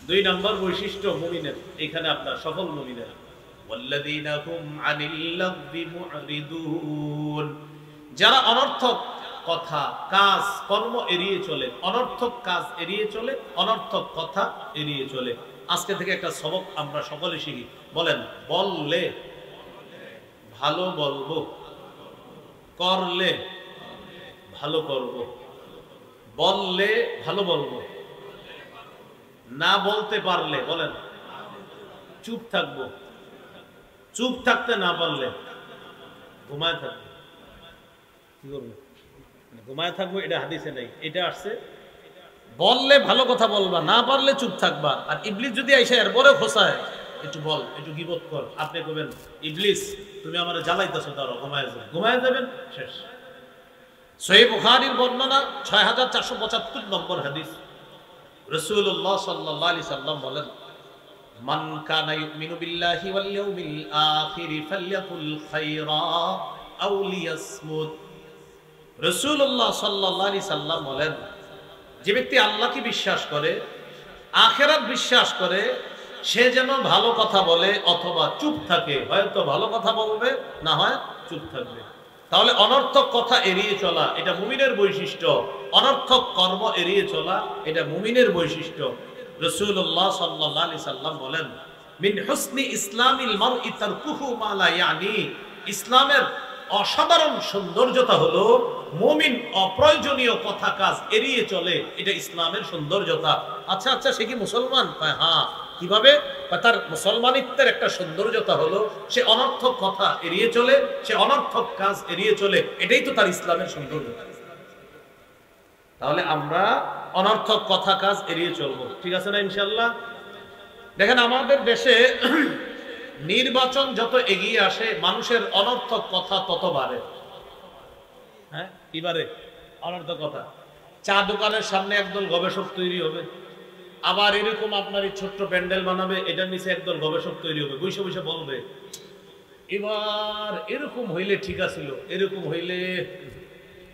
2 নম্বর বৈশিষ্ট্য মুমিনের, এখানে আপনার সফল মুমিনের ওয়াল্লাযীনা হুম আনিল লাগবি মুরিদুন, যারা অনর্থক কথা, কাজ, কর্ম এড়িয়ে চলে, অনর্থক কাজ এড়িয়ে চলে, অনর্থক কথা এড়িয়ে চলে। আজকে থেকে একটা সবক আমরা সকলে শিখি। বলেন, বললে ভালো বলবো, করলে ভালো করব। বললে ভালো বলবো, না বলতে পারলে বলেন চুপ থাকবো। চুপ থাকতে না পারলে ঘুমায় থাকবো। কি করবো? ঘুমায় থাকবো, এটা হাদিসে নেই, এটা আসছে বললে ভালো কথা বলবা, না পারলে চুপ থাকবা। আর ইবলিস যদি আইসা এরপরে খোসায় একটু বল, একটু গীবত কর, আপনি কবেন ইবলিস তুমি আমারে জ্বালাইতেছো, দাঁড়াও ঘুমায় যাবেন, ঘুমায় যাবেন, শেষ। সহিহ বুখারীর বর্ণনা 6475 নম্বর হাদিস। রাসূলুল্লাহ সাল্লাল্লাহু আলাইহি সাল্লাম বলেন মান কানা ইউমিনু বিল্লাহি ওয়াল ইয়াউমিল আখির ফালইয়াকুল খায়রা আও লিয়াসমুত। রাসূলুল্লাহ সাল্লাল্লাহু আলাইহি সাল্লাম বলেন, যে ব্যক্তি আল্লাহকে বিশ্বাস করে, আখিরাত বিশ্বাস করে, সে যেন ভালো কথা বলে অথবা চুপ থাকে। হয়তো ভালো কথা বলবে, না হয় চুপ থাকবে। তাহলে অনর্থক কথা এড়িয়ে চলা এটা মুমিনের বৈশিষ্ট্য, অনর্থক কর্ম এড়িয়ে চলা এটা মুমিনের বৈশিষ্ট্য। রাসূলুল্লাহ সাল্লাল্লাহু আলাইহি সাল্লাম বলেন, মিন হুসনি ইসলামিল মারই তারকুহু মা লা ইয়ানি। ইসলামের অসাধারণ সৌন্দর্যতা হলো মুমিন অপ্রয়োজনীয় কথা কাজ এড়িয়ে চলে, এটা ইসলামের সৌন্দর্যতা। আচ্ছা আচ্ছা, সে কি মুসলমান? হ্যাঁ। কিভাবে? তার মুসলমানিত্বের একটা সৌন্দর্যতা হলো সে অনর্থক কথা এড়িয়ে চলে, সে অনর্থক কাজ এড়িয়ে চলে, এটাই তো তার ইসলামের সৌন্দর্যতা। তাহলে আমরা অনর্থক কথা কাজ এড়িয়ে চলবো, ঠিক আছে না ইনশাআল্লাহ? দেখেন আমাদের দেশে নির্বাচন যত এগিয়ে আসে মানুষের অনর্থক কথা তত বাড়ে। হ্যাঁ, কি বাড়ে? অনর্থক কথা। চা দোকানের সামনে একদল গবেষক তৈরি হবে, আবার এরকম আপনার এই ছোট্ট প্যান্ডেল বানাবে, এটার নিচে একদল গবেষক তৈরি হবে, বসে বসে বলবে এবার এরকম হইলে ঠিক আছিল, এরকম হইলে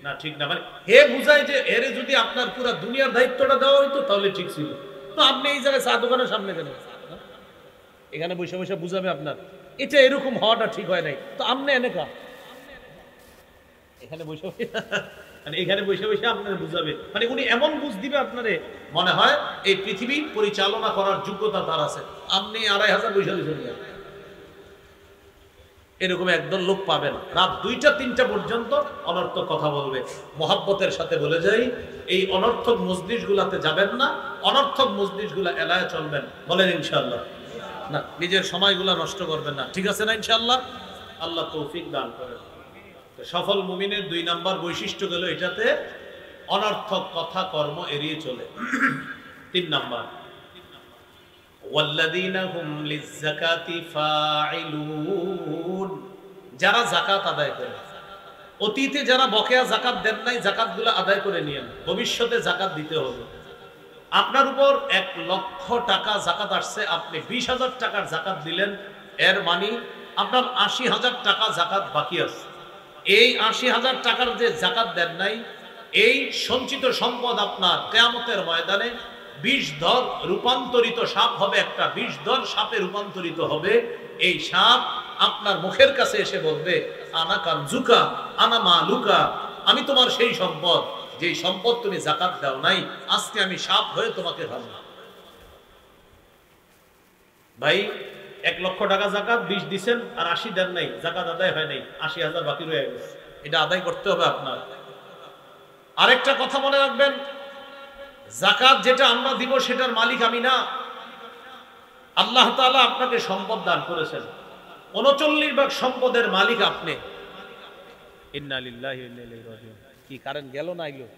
না ঠিক না। মানে হে বুঝায় যে এর যদি আপনার পুরো দুনিয়ার দায়িত্বটা দেওয়া হইতো তাহলে ঠিক ছিল। তো আপনি এই জায়গায় চা দোকানের সামনে কেন? এখানে বসে বসে বুঝাবে আপনার এটা এরকম হওয়াটা ঠিক হয় নাই, তো আপনি এনে কা এখানে বসে মানে এখানে বসে বসে আপনার বুঝাবে। মানে উনি এমন বুঝ দিবে আপনারে মনে হয় এই পৃথিবী পরিচালনা করার যোগ্যতা তার আছে। আপনি 2500 বসে বসে এরকম একদল লোক পাবেন, রাত 2টা-3টা পর্যন্ত অনর্থক কথা বলবে। মহাব্বতের সাথে বলে যাই, এই অনর্থক মজলিস গুলাতে যাবেন না, অনর্থক মজলিস গুলা এলায় চলবেন। বলেন ইনশাআল্লাহ? না, নিজের সময়গুলা নষ্ট করবেন না, ঠিক আছে না ইনশাআল্লাহ? আল্লাহ তৌফিক দান করেন। সফল মুমিনের 2 নাম্বার বৈশিষ্ট্য গেল এটাতে অনর্থক কথা কর্ম এড়িয়ে চলে। 3 নাম্বার, ওয়াল্লাযীনা হুম লিয-যাকাতি ফাঈলুন। যারা যাকাত আদায় করে, অতীতে যারা বকেয়া যাকাত দেন নাই, যাকাতগুলো আদায় করে নিয়েন, ভবিষ্যতে যাকাত দিতে হবে। আপনার উপর 1 লক্ষ টাকা যাকাত আসছে, আপনি 20,000 টাকার যাকাত দিলেন, এর মানে আপনার 80,000 টাকা যাকাত বাকি আছে। এই 80,000 টাকার যে যাকাত দেন নাই, এই সঞ্চিত সম্পদ আপনার কিয়ামতের ময়দানে 20 ধর রূপান্তরিত সাপ হবে, একটা 20 ধর সাপে রূপান্তরিত হবে। এই সাপ আপনার মুখের কাছে এসে বলবে, আনা কানজুকা আনা মালুকা, আমি তোমার সেই সম্পদ, যেই সম্পদ তুমি যাকাত দাও নাই, আজকে আমি সাপ হয়ে তোমাকে খাবো। ভাই 1 লক্ষ টাকা যাকাত 20 দিছেন আর 80 দেন নাই, যাকাত আদায় হয় নাই, 80,000 বাকি রয়ে গেছে, এটা আদায় করতে হবে আপনার। আরেকটা কথা মনে রাখবেন, যাকাত যেটা আমরা দিব সেটার মালিক আমি না, আল্লাহ তাআলা আপনাকে সম্পদ দান করেছেন, 39 ভাগ সম্পদের মালিক আপনি। ইন্না লিল্লাহি ওয়া ইন্না ইলাইহি রাজিউন। কি কারেন্ট গেল না আইলো?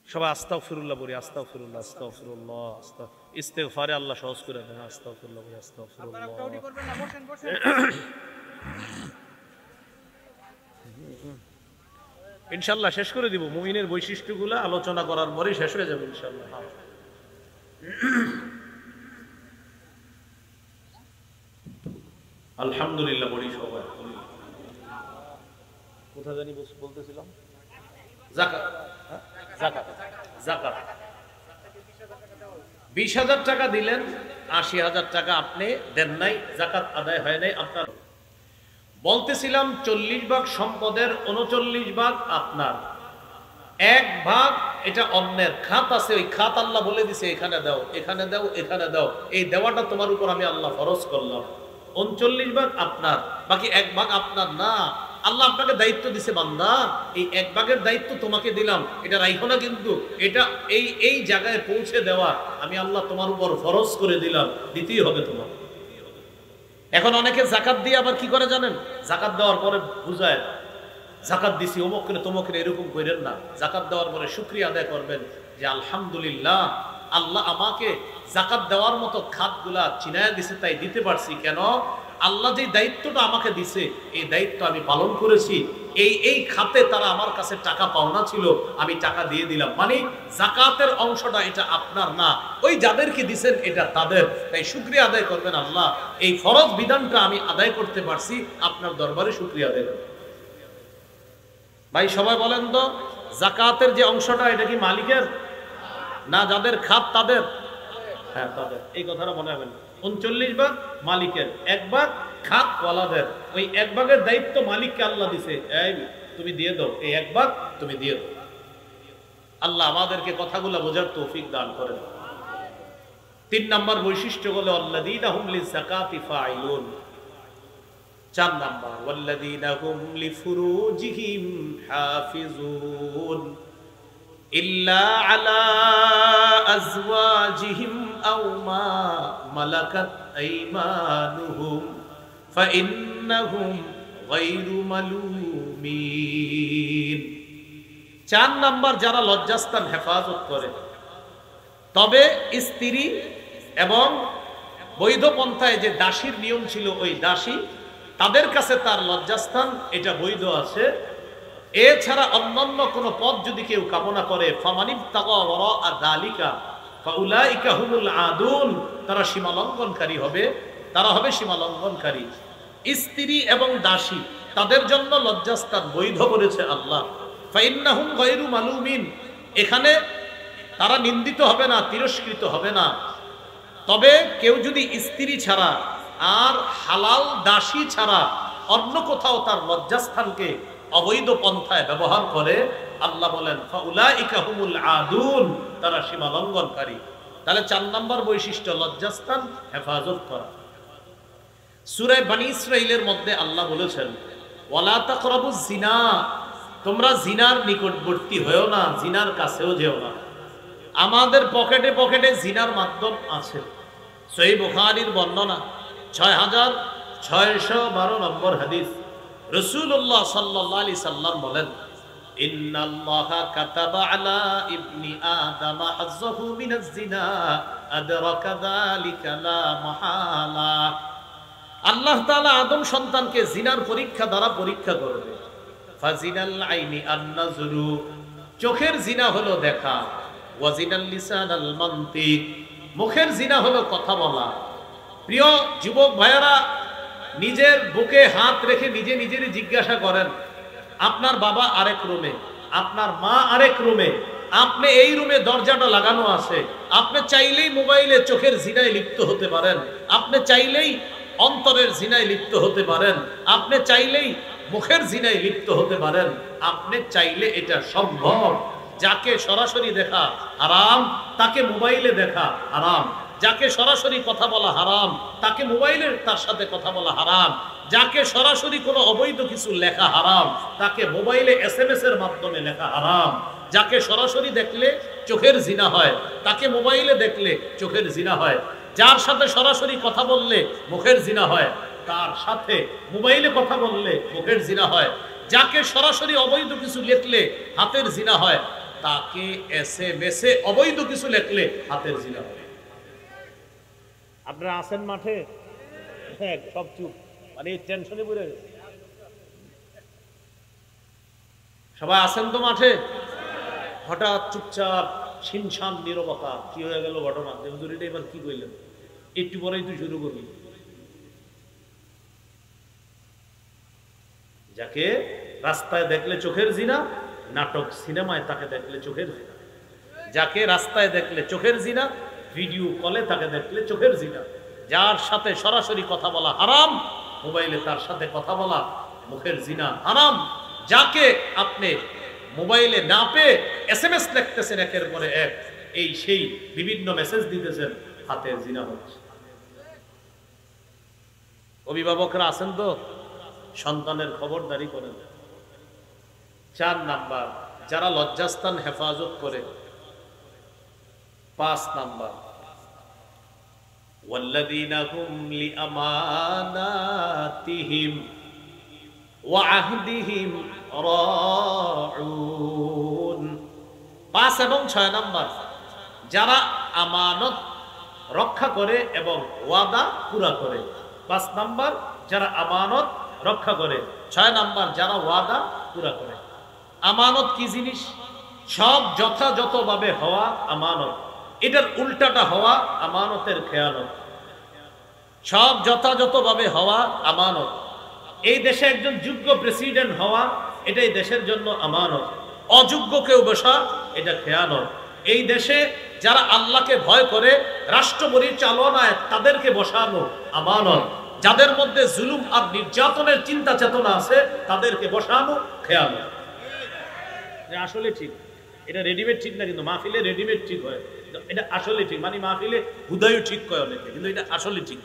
সবাই আস্তাগফিরুল্লাহ বলি, আস্তাগফিরুল্লাহ আস্তাগফিরুল্লাহ ইস্তিগফারে আল্লাহ সহজ করে দেন। আস্তাগফিরুল্লাহ বলি, আস্তাগফিরুল্লাহ। ইনশাআল্লাহ শেষ করে দিব, মুমিনের বৈশিষ্ট্যগুলো আলোচনা করার পরেই শেষ হয়ে যাবে ইনশাআল্লাহ। আলহামদুলিল্লাহ বলি সবাই। কোথা জানি বলতেছিলাম? যাকাত। যাকাত যাকাত 20,000 টাকা দিলেন, 80,000 টাকা আপনি দেন নাই, যাকাত আদায় হয় নাই আপনার। বলতেছিলাম 40 ভাগ সম্পদের 39 ভাগ আপনার, 1 ভাগ এটা অন্যের খাত আছে, ওই খাত আল্লাহ বলে দিছে এখানে দাও, এখানে দাও, এখানে দাও, এই দেওয়াটা তোমার উপর আমি আল্লাহ ফরজ করলাম। 39 ভাগ আপনার, বাকি 1 ভাগ আপনার না। আল্লাহ আপনাকে দায়িত্ব দিছে, বান্দা এই 1 ভাগের দায়িত্ব তোমাকে দিলাম, এটা রাখো না, কিন্তু এটা এই জায়গায় পৌঁছে দেওয়া আমি আল্লাহ তোমার উপর ফরজ করে দিলাম, দিতেই হবে তোমার। এখন অনেকে যাকাত দিয়ে আবার কি করে জানেন? যাকাত দেওয়ার পরে বুঝায় যাকাত দিছি অমুক করে তমুক করে, এরকম করেন না। যাকাত দেওয়ার পরে শুকরিয়া আদায় করবেন যে আলহামদুলিল্লাহ আল্লাহ আমাকে যাকাত দেওয়ার মতো খাতগুলা চিনায়া দিছে, তাই দিতে পারছি। কেন? আল্লাহ যে দায়িত্বটা আমাকে দিছে এই দায়িত্ব আমি পালন করেছি। এই খাতে তারা আমার কাছে টাকা পাওনা ছিল, আমি টাকা দিয়ে দিলাম। মানে যাকাতের অংশটা এটা আপনার না, ওই যাদেরকে দিছেন এটা তাদের। তাই শুকরিয়া আদায় করবেন, আল্লাহ এই ফরজ বিধানটা আমি আদায় করতে পারছি, আপনার দরবারে শুকরিয়া আদায় করবেন। ভাই সবাই বলেন তো, যাকাতের যে অংশটা এটা কি মালিকের না যাদের খাত তাদের? হ্যাঁ তাদের। এই কথাটা মনে রাখবেন, 39 ভাগ মালিকের, 1 ভাগ খাতওয়ালাদের। ওই 1 ভাগের দায়িত্ব মালিককে আল্লাহ দিছে, এই তুমি দিয়ে দাও, এই 1 ভাগ তুমি দিয়ে দাও। আল্লাহ আমাদেরকে কথাগুলো বোঝার তৌফিক দান করেন। 3 নম্বর বৈশিষ্ট্য হলো আল্লাযীনা হুম লিযাকাতি ফাইলুন। 4 নম্বর ওয়াল্লাযীনা হুম লিফুরুজিহিম হাফিজুন ইল্লা আলা আজওয়াজিহিম আও মা মালাকাত আইমানুহুম ফাইন্নাহুম গায়রু মালুমিন। 4 নম্বর যারা লজ্জাস্থান হেফাজত করে, তবে স্ত্রী এবং বৈধ পন্থায় যে দাসীর নিয়ম ছিল ওই দাসী, তাদের কাছে তার লজ্জাস্থান এটা বৈধ আছে। এছাড়া অন্যান্য কোন পথ যদি কেউ কামনা করে, ফামানিবতাগা ওয়ারাআ যালিকা ফাউলাইকা হুমুল আদুন, তারা সীমালঙ্ঘনকারী হবে, তারা হবে সীমালঙ্ঘনকারী। স্ত্রী এবং দাসী তাদের জন্য লজ্জাস্থান বৈধ করেছে আল্লাহ। ফাইন্নাহুম গায়রু মালুমিন, এখানে তারা নিন্দিত হবে না, তিরস্কৃত হবে না। তবে কেউ যদি স্ত্রী ছাড়া আর হালাল দাসী ছাড়া অন্য কোথাও তার লজ্জাস্থানকে অবৈধ পন্থায় ব্যবহার করে, আল্লাহ বলেন ফাউলাইকা হুমুল আদুন, তারা সীমা লঙ্ঘনকারী। তাহলে 4 নম্বর বৈশিষ্ট্য লজ্জাস্থান হেফাজত করা। সূরা বনী ইসরাঈলের মধ্যে আল্লাহ বলেছেন ওয়ালা তাকরাবুজ জিনা, তোমরা জিনার নিকটবর্তী হয়েও না, জিনার কাছেও যেও না। আমাদের পকেটে পকেটে জিনার মাধ্যম আছে। সহিহ বুখারীর বর্ণনা 6612 নম্বর হাদিস, রাসূলুল্লাহ সাল্লাল্লাহু আলাইহি সাল্লাম বলেন ইন্নাল্লাহা কাতাবা আলা ইবনি আদম হাজ্জাহু মিনাজ জিনা আদরাকা যালিকা লা মাহালা। আল্লাহ তাআলা আদম সন্তানকে জিনার পরীক্ষা দ্বারা পরীক্ষা করবে। ফাজিনাল আইনি আন-নাজরু, চোখের জিনা হলো দেখা। ওয়াজিনাল লিসানাল মানতিক, মুখের জিনা হলো কথা বলা। প্রিয় যুবক ভাইয়েরা, নিজের বুকে হাত রেখে নিজে নিজেরই জিজ্ঞাসা করেন, আপনার বাবা আরেক রুমে, আপনার মা আরেক রুমে, আপনি এই রুমে দরজাটা লাগানো আছে। আপনি চাইলেই মোবাইলে চোখের জিনায় লিপ্ত হতে পারেন, আপনি চাইলেই অন্তরের জিনায় লিপ্ত হতে পারেন, আপনি চাইলেই মুখের জিনায় লিপ্ত হতে পারেন। আপনি চাইলে এটা সম্ভব। যাকে সরাসরি দেখা হারাম তাকে মোবাইলে দেখা হারাম, যাকে সরাসরি কথা বলা হারাম তাকে মোবাইলে তার সাথে কথা বলা হারাম, যাকে সরাসরি কোনো অবৈধ কিছু লেখা হারাম তাকে মোবাইলে SMS এর মাধ্যমে লেখা হারাম, যাকে সরাসরি দেখলে চোখের জিনা হয় তাকে মোবাইলে দেখলে চোখের জিনা হয়, যার সাথে সরাসরি কথা বললে মুখের জিনা হয় তার সাথে মোবাইলে কথা বললে মুখের জিনা হয়, যাকে সরাসরি অবৈধ কিছু লিখলে হাতের জিনা হয়, তাকে SMS এ অবৈধ কিছু লিখলে হাতের জিনা হয়। আপনারা আছেন মাঠে? হ্যাঁ, সব চুপ, মানে টেনশনে পড়ে গেছে। সবাই আছেন তো মাঠে? হঠাৎ চুপচাপ শিনশান নীরবতা, কি হয়ে গেল ঘটনা? দেবজুরিটা এবার কি কইলেন? একটু পরেই তুই শুরু করবি। যাকে রাস্তায় দেখলে চোখের জিনা, নাটক সিনেমায় তাকে দেখলে চোখের জিনা। যাকে রাস্তায় দেখলে চোখের জিনা, ভিডিও কলে তাকে দেখলে চোখের জিনা। যার সাথে সরাসরি কথা বলা হারাম, মোবাইলে তার সাথে কথা বলা মুখের জিনা হারাম। যাকে আপনি মোবাইলে না পেয়ে SMS লিখতেছেন একের পরে এক, এই সেই বিভিন্ন মেসেজ দিতেছেন, হাতের জিনা হচ্ছে। অভিভাবকরা আছেন তো? সন্তানের খবরদারি করেন। 4 নাম্বার যারা লজ্জাস্থান হেফাজত করে। 5 নাম্বার ওয়াল্লাযীনা হুম লিআমানাতিহিম ওয়া আহদিহিম রাউন। 5 এবং 6 নাম্বার যারা আমানত রক্ষা করে এবং ওয়াদা পুরা করে। 5 নাম্বার যারা আমানত রক্ষা করে। 6 নাম্বার যারা ওয়াদা পুরা করে। আমানত কি জিনিস? সব যথাযথভাবে হওয়া আমানত, এটার উল্টাটা হওয়া আমানতের খেয়ানত। সব যথাযথভাবে হওয়া আমানত। এই দেশে একজন যোগ্য প্রেসিডেন্ট হওয়া এটাই দেশের জন্য আমানত। অযোগ্য কেউ বসা এটা খেয়ানত। এই দেশে যারা আল্লাহকে ভয় করে রাষ্ট্র পরিচালনায় তাদেরকে বসানো আমানত। যাদের মধ্যে জুলুম আর নির্যাতনের চিন্তা চেতনা আছে তাদেরকে বসানো খেয়ানত। আসলে ঠিক, এটা রেডিমেড ঠিক না, কিন্তু মাহফিলে রেডিমেড ঠিক হয়। এটা আসলে ঠিক, মানে মাহফিলে হুদায়ও ঠিক হয় অনেকে, কিন্তু এটা আসলে ঠিক।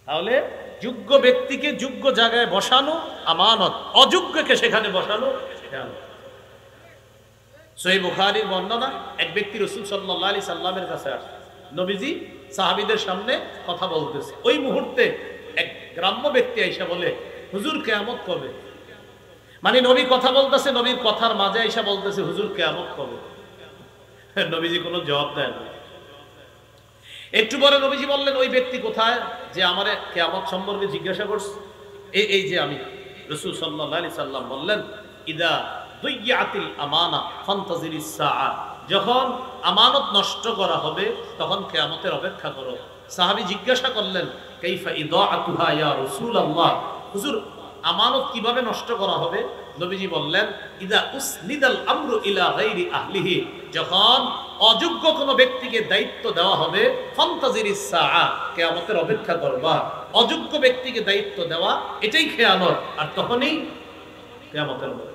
তাহলে যোগ্য ব্যক্তিকে যোগ্য জায়গায় বসানো আমানত, অযোগ্যকে সেখানে বসানো খেয়ানত। সহিহ বুখারীর বর্ণনা, এক ব্যক্তি রাসূল সাল্লাল্লাহু আলাইহি সাল্লামের কাছে আসে। নবীজি সাহাবীদের সামনে কথা বলতেছে। ওই মুহূর্তে এক গ্রাম্য ব্যক্তি আইসা বলে, হুজুর কিয়ামত কবে? মানে নবী কথা বলতেছে, নবীর কথার মাঝে আইসা বলতেছে, হুজুর কিয়ামত কবে? নবীজি কোনো জবাব দেন না। একটু পরে নবীজি বললেন, ওই ব্যক্তি কোথায় যে আমারে কিয়ামত সম্পর্কে জিজ্ঞাসা করছে? এই যে আমি। রাসূল সাল্লাল্লাহু আলাইহি সাল্লাম বললেন, ইদা দুইয়াতিল আমানা ফান্তাজিরিস সাআ, যখন আমানত নষ্ট করা হবে তখন কিয়ামতের অপেক্ষা করো। সাহাবী জিজ্ঞাসা করলেন, কাইফা ইদাআতুহা ইয়া রাসূলুল্লাহ, হুজুর আমানত কিভাবে নষ্ট করা হবে? নবীজি বললেন, ইদা উসনিদাল আমরু ইলা গায়রি আহলিহি, যখন অযোগ্য কোনো ব্যক্তিকে দায়িত্ব দেওয়া হবে, ফান্তাজিরিস সাআ, কিয়ামতের অপেক্ষা করবা। অযোগ্য ব্যক্তিকে দায়িত্ব দেওয়া এটাই খেয়ানত, আর তখনই কিয়ামতের অপেক্ষা।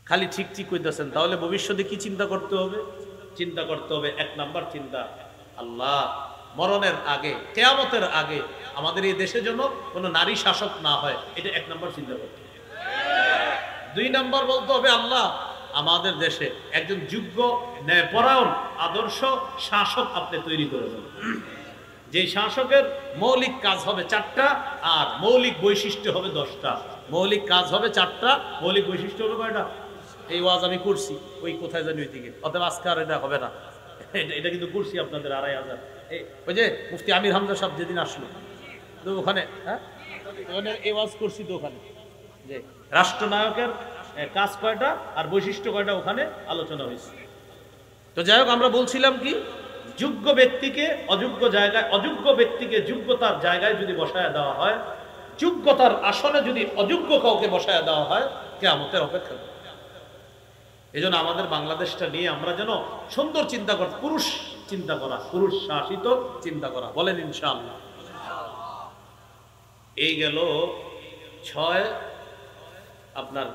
খালি ঠিক ঠিক কইতেছেন, তাহলে ভবিষ্যতে কি চিন্তা করতে হবে? চিন্তা করতে হবে, 1 নাম্বার চিন্তা, আল্লাহ মরণের আগে, কিয়ামতের আগে আমাদের এই দেশে যেন কোনো নারী শাসক না হয়, এটা 1 নাম্বার চিন্তা করতে হবে। 2 নাম্বার বলতে হবে, আল্লাহ আমাদের দেশে একজন যোগ্য ন্যায়পরায়ণ আদর্শ শাসক আপনি তৈরি করে দেন, যে শাসকের মৌলিক কাজ হবে 4টা আর মৌলিক বৈশিষ্ট্য হবে 10টা। মৌলিক কাজ হবে 4টা, মৌলিক বৈশিষ্ট্য হবে কয়টা? এই ওয়াজ আমি করছি ওই কোথায় জানি ওইদিকে, অতএব আজকে আর এটা হবে না। এটা কিন্তু করছি আপনাদের 2500। ওই যে মুফতি আমির হামজা সাহেব যেদিন আসলো তো ওখানে, হ্যাঁ এই ওয়াজ করছি তো ওখানে, যে রাষ্ট্রনায়কের কাজ কয়টা আর বৈশিষ্ট্য কয়টা ওখানে আলোচনা হয়েছে। তো যাই হোক, আমরা বলছিলাম কি, যোগ্য ব্যক্তিকে অযোগ্য জায়গায়, অযোগ্য ব্যক্তিকে যোগ্যতার জায়গায় যদি বসায় দেওয়া হয়, যোগ্যতার আসনে যদি অযোগ্য কাউকে বসায় দেওয়া হয়, কিয়ামতের অপেক্ষা করে। এই জন্য আমাদের বাংলাদেশটা নিয়ে আমরা যেন সুন্দর চিন্তা করি, পুরুষ চিন্তা করা, পুরুষ শাসিত চিন্তা করা। বলেন ইনশাআল্লাহ। এই গেল 6, আপনার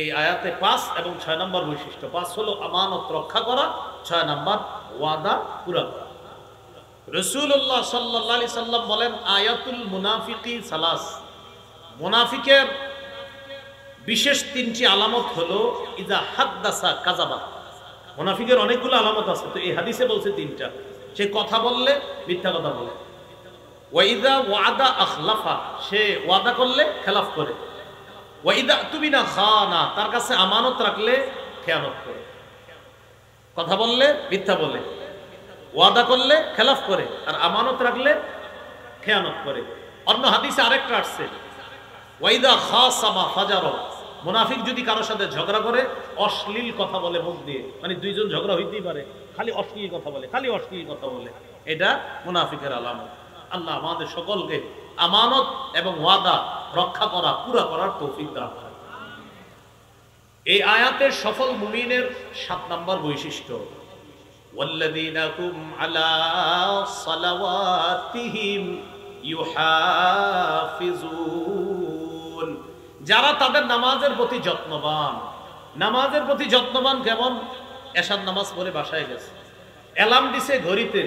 এই আয়াতে 5 এবং 6 নম্বর বৈশিষ্ট্য। 5 হলো আমানত রক্ষা করা, 6 নম্বর ওয়াদা পুরা করা। রাসূলুল্লাহ সাল্লাল্লাহু আলাইহি সাল্লাম বলেন, আয়াতুল মুনাফিকি সালাস, মুনাফিকের বিশেষ 3টি আলামত হলো, ইজা হাদ্দাসা কাযাবা। মুনাফিকের অনেকগুলো আলামত আছে, তো এই হাদিসে বলছে 3টা। সে কথা বললে মিথ্যা কথা বলে, ওয়া ইযা ওয়াদা আখলাফা, সে ওয়াদা করলে খেলাফ করে, ওয়া ইযা তুমিনা খানা, তার কাছে আমানত রাখলে খেয়ানত করে। কথা বললে মিথ্যা বলে, ওয়াদা করলে খেলাফ করে, আর আমানত রাখলে খেয়ানত করে। অন্য হাদিসে আরেকটা আসছে, ওয়া ইযা খাসামা ফাজারা, মুনাফিক যদি কারোর সাথে ঝগড়া করে অশ্লীল কথা বলে মুখ দিয়ে, মানে 2 জন ঝগড়া হইতেই পারে, খালি অশ্লীল কথা বলে, খালি অশ্লীল কথা বলে, এটা মুনাফিকের আলামত। আল্লাহ আমাদের সকলকে আমানত এবং ওয়াদা রক্ষা করা, পুরা করার তৌফিক দান করেন। এই আয়াতের সফল মুমিনের 7 নম্বর বৈশিষ্ট্য, ওয়াল্লাযীনা হুম আলা সালাওয়াতিহিম ইউহাফিজুন, যারা তাদের নামাজের প্রতি যত্নবান। নামাজের প্রতি যত্নবান কেমন? এশার নামাজ পড়ে বাসায় গেছে, অ্যালার্ম দিছে ঘড়িতে।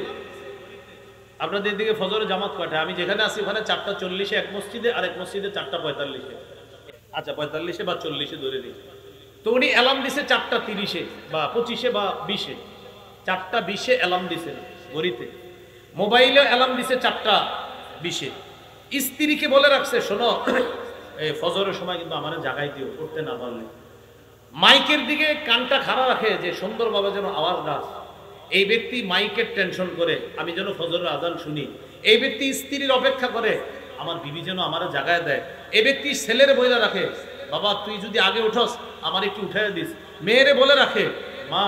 আপনাদের দিকে ফজরের জামাত কয়টা? আমি যেখানে আছি ওখানে 4:40 এক মসজিদে, আর এক মসজিদে 4:45। আচ্ছা 45 বা 40 ধরে দিই। তো উনি অ্যালার্ম দিছে 4:30 বা 25 বা 20, 4:20 অ্যালার্ম দিছে ঘড়িতে। মোবাইলে অ্যালার্ম দিছে 4:20। স্ত্রীকে বলে রাখছে, শোনো এই ফজরের সময় কিন্তু আমারে জাগাই দিও, করতে না পারলে। মাইকের দিকে কানটা খাড়া রাখে যে সুন্দরভাবে যেন আওয়াজ না আসে। এই ব্যক্তি মাইকের টেনশন করে আমি যেন ফজরের আজান শুনি। এই ব্যক্তি স্ত্রীর অপেক্ষা করে আমার বিবি যেন আমার জাগায় দেয়। এই ব্যক্তি ছেলের বইলা রাখে বাবা তুই যদি আগে উঠস আমার একটু উঠাই দিস। মেয়েরে বলে রাখে মা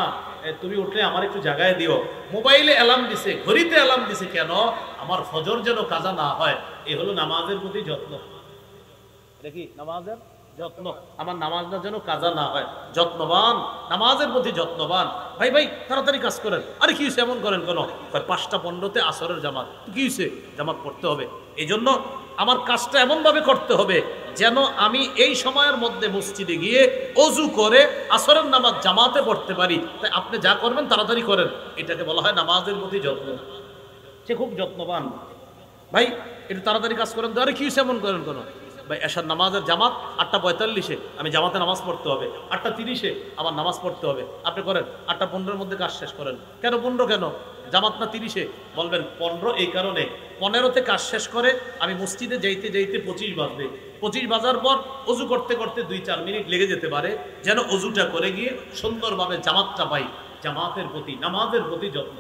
তুমি উঠলে আমার একটু জাগায় দিও। মোবাইলে অ্যালার্ম দিছে, ঘড়িতে অ্যালার্ম দিছে, কেন? আমার ফজর যেন কাজা না হয়। এ হলো নামাজের প্রতি যত্ন। এটা কি নামাজের যত্ন? আমার নামাজটা যেন কাজা না হয়, যত্নবান, নামাজের প্রতি যত্নবান। ভাই ভাই তাড়াতাড়ি কাজ করেন। আরে কি হয়েছে এমন করেন কেন? 5:15 আসরের জামাত। কি হয়েছে? জামাত পড়তে হবে। এই জন্য আমার কাজটা এমনভাবে করতে হবে যেন আমি এই সময়ের মধ্যে মসজিদে গিয়ে অজু করে আসরের নামাজ জামাতে পড়তে পারি। তাই আপনি যা করবেন তাড়াতাড়ি করেন। এটাকে বলা হয় নামাজের প্রতি যত্ন। সে খুব যত্নবান। ভাই একটু তাড়াতাড়ি কাজ করেন তো। আরে কি হয়েছে এমন করেন কেন? ভাই এশার নামাজের জামাত 8:45-এ, আমি জামাতে নামাজ পড়তে হবে। 8:30-এ আমার নামাজ পড়তে হবে। আপনি করেন 8:15-এর মধ্যে কাজ শেষ করেন। কেন 15 কেন? জামাত না 30-এ? বলবেন 15 এই কারণে 15-তে কাজ শেষ করে আমি মসজিদে যাইতে যাইতে 25 বাজবে। 25 বাজার পর অজু করতে করতে 2-4 মিনিট লেগে যেতে পারে, যেন অজুটা করে গিয়ে সুন্দরভাবে জামাতটা পাই। জামাতের প্রতি, নামাজের প্রতি যত্ন।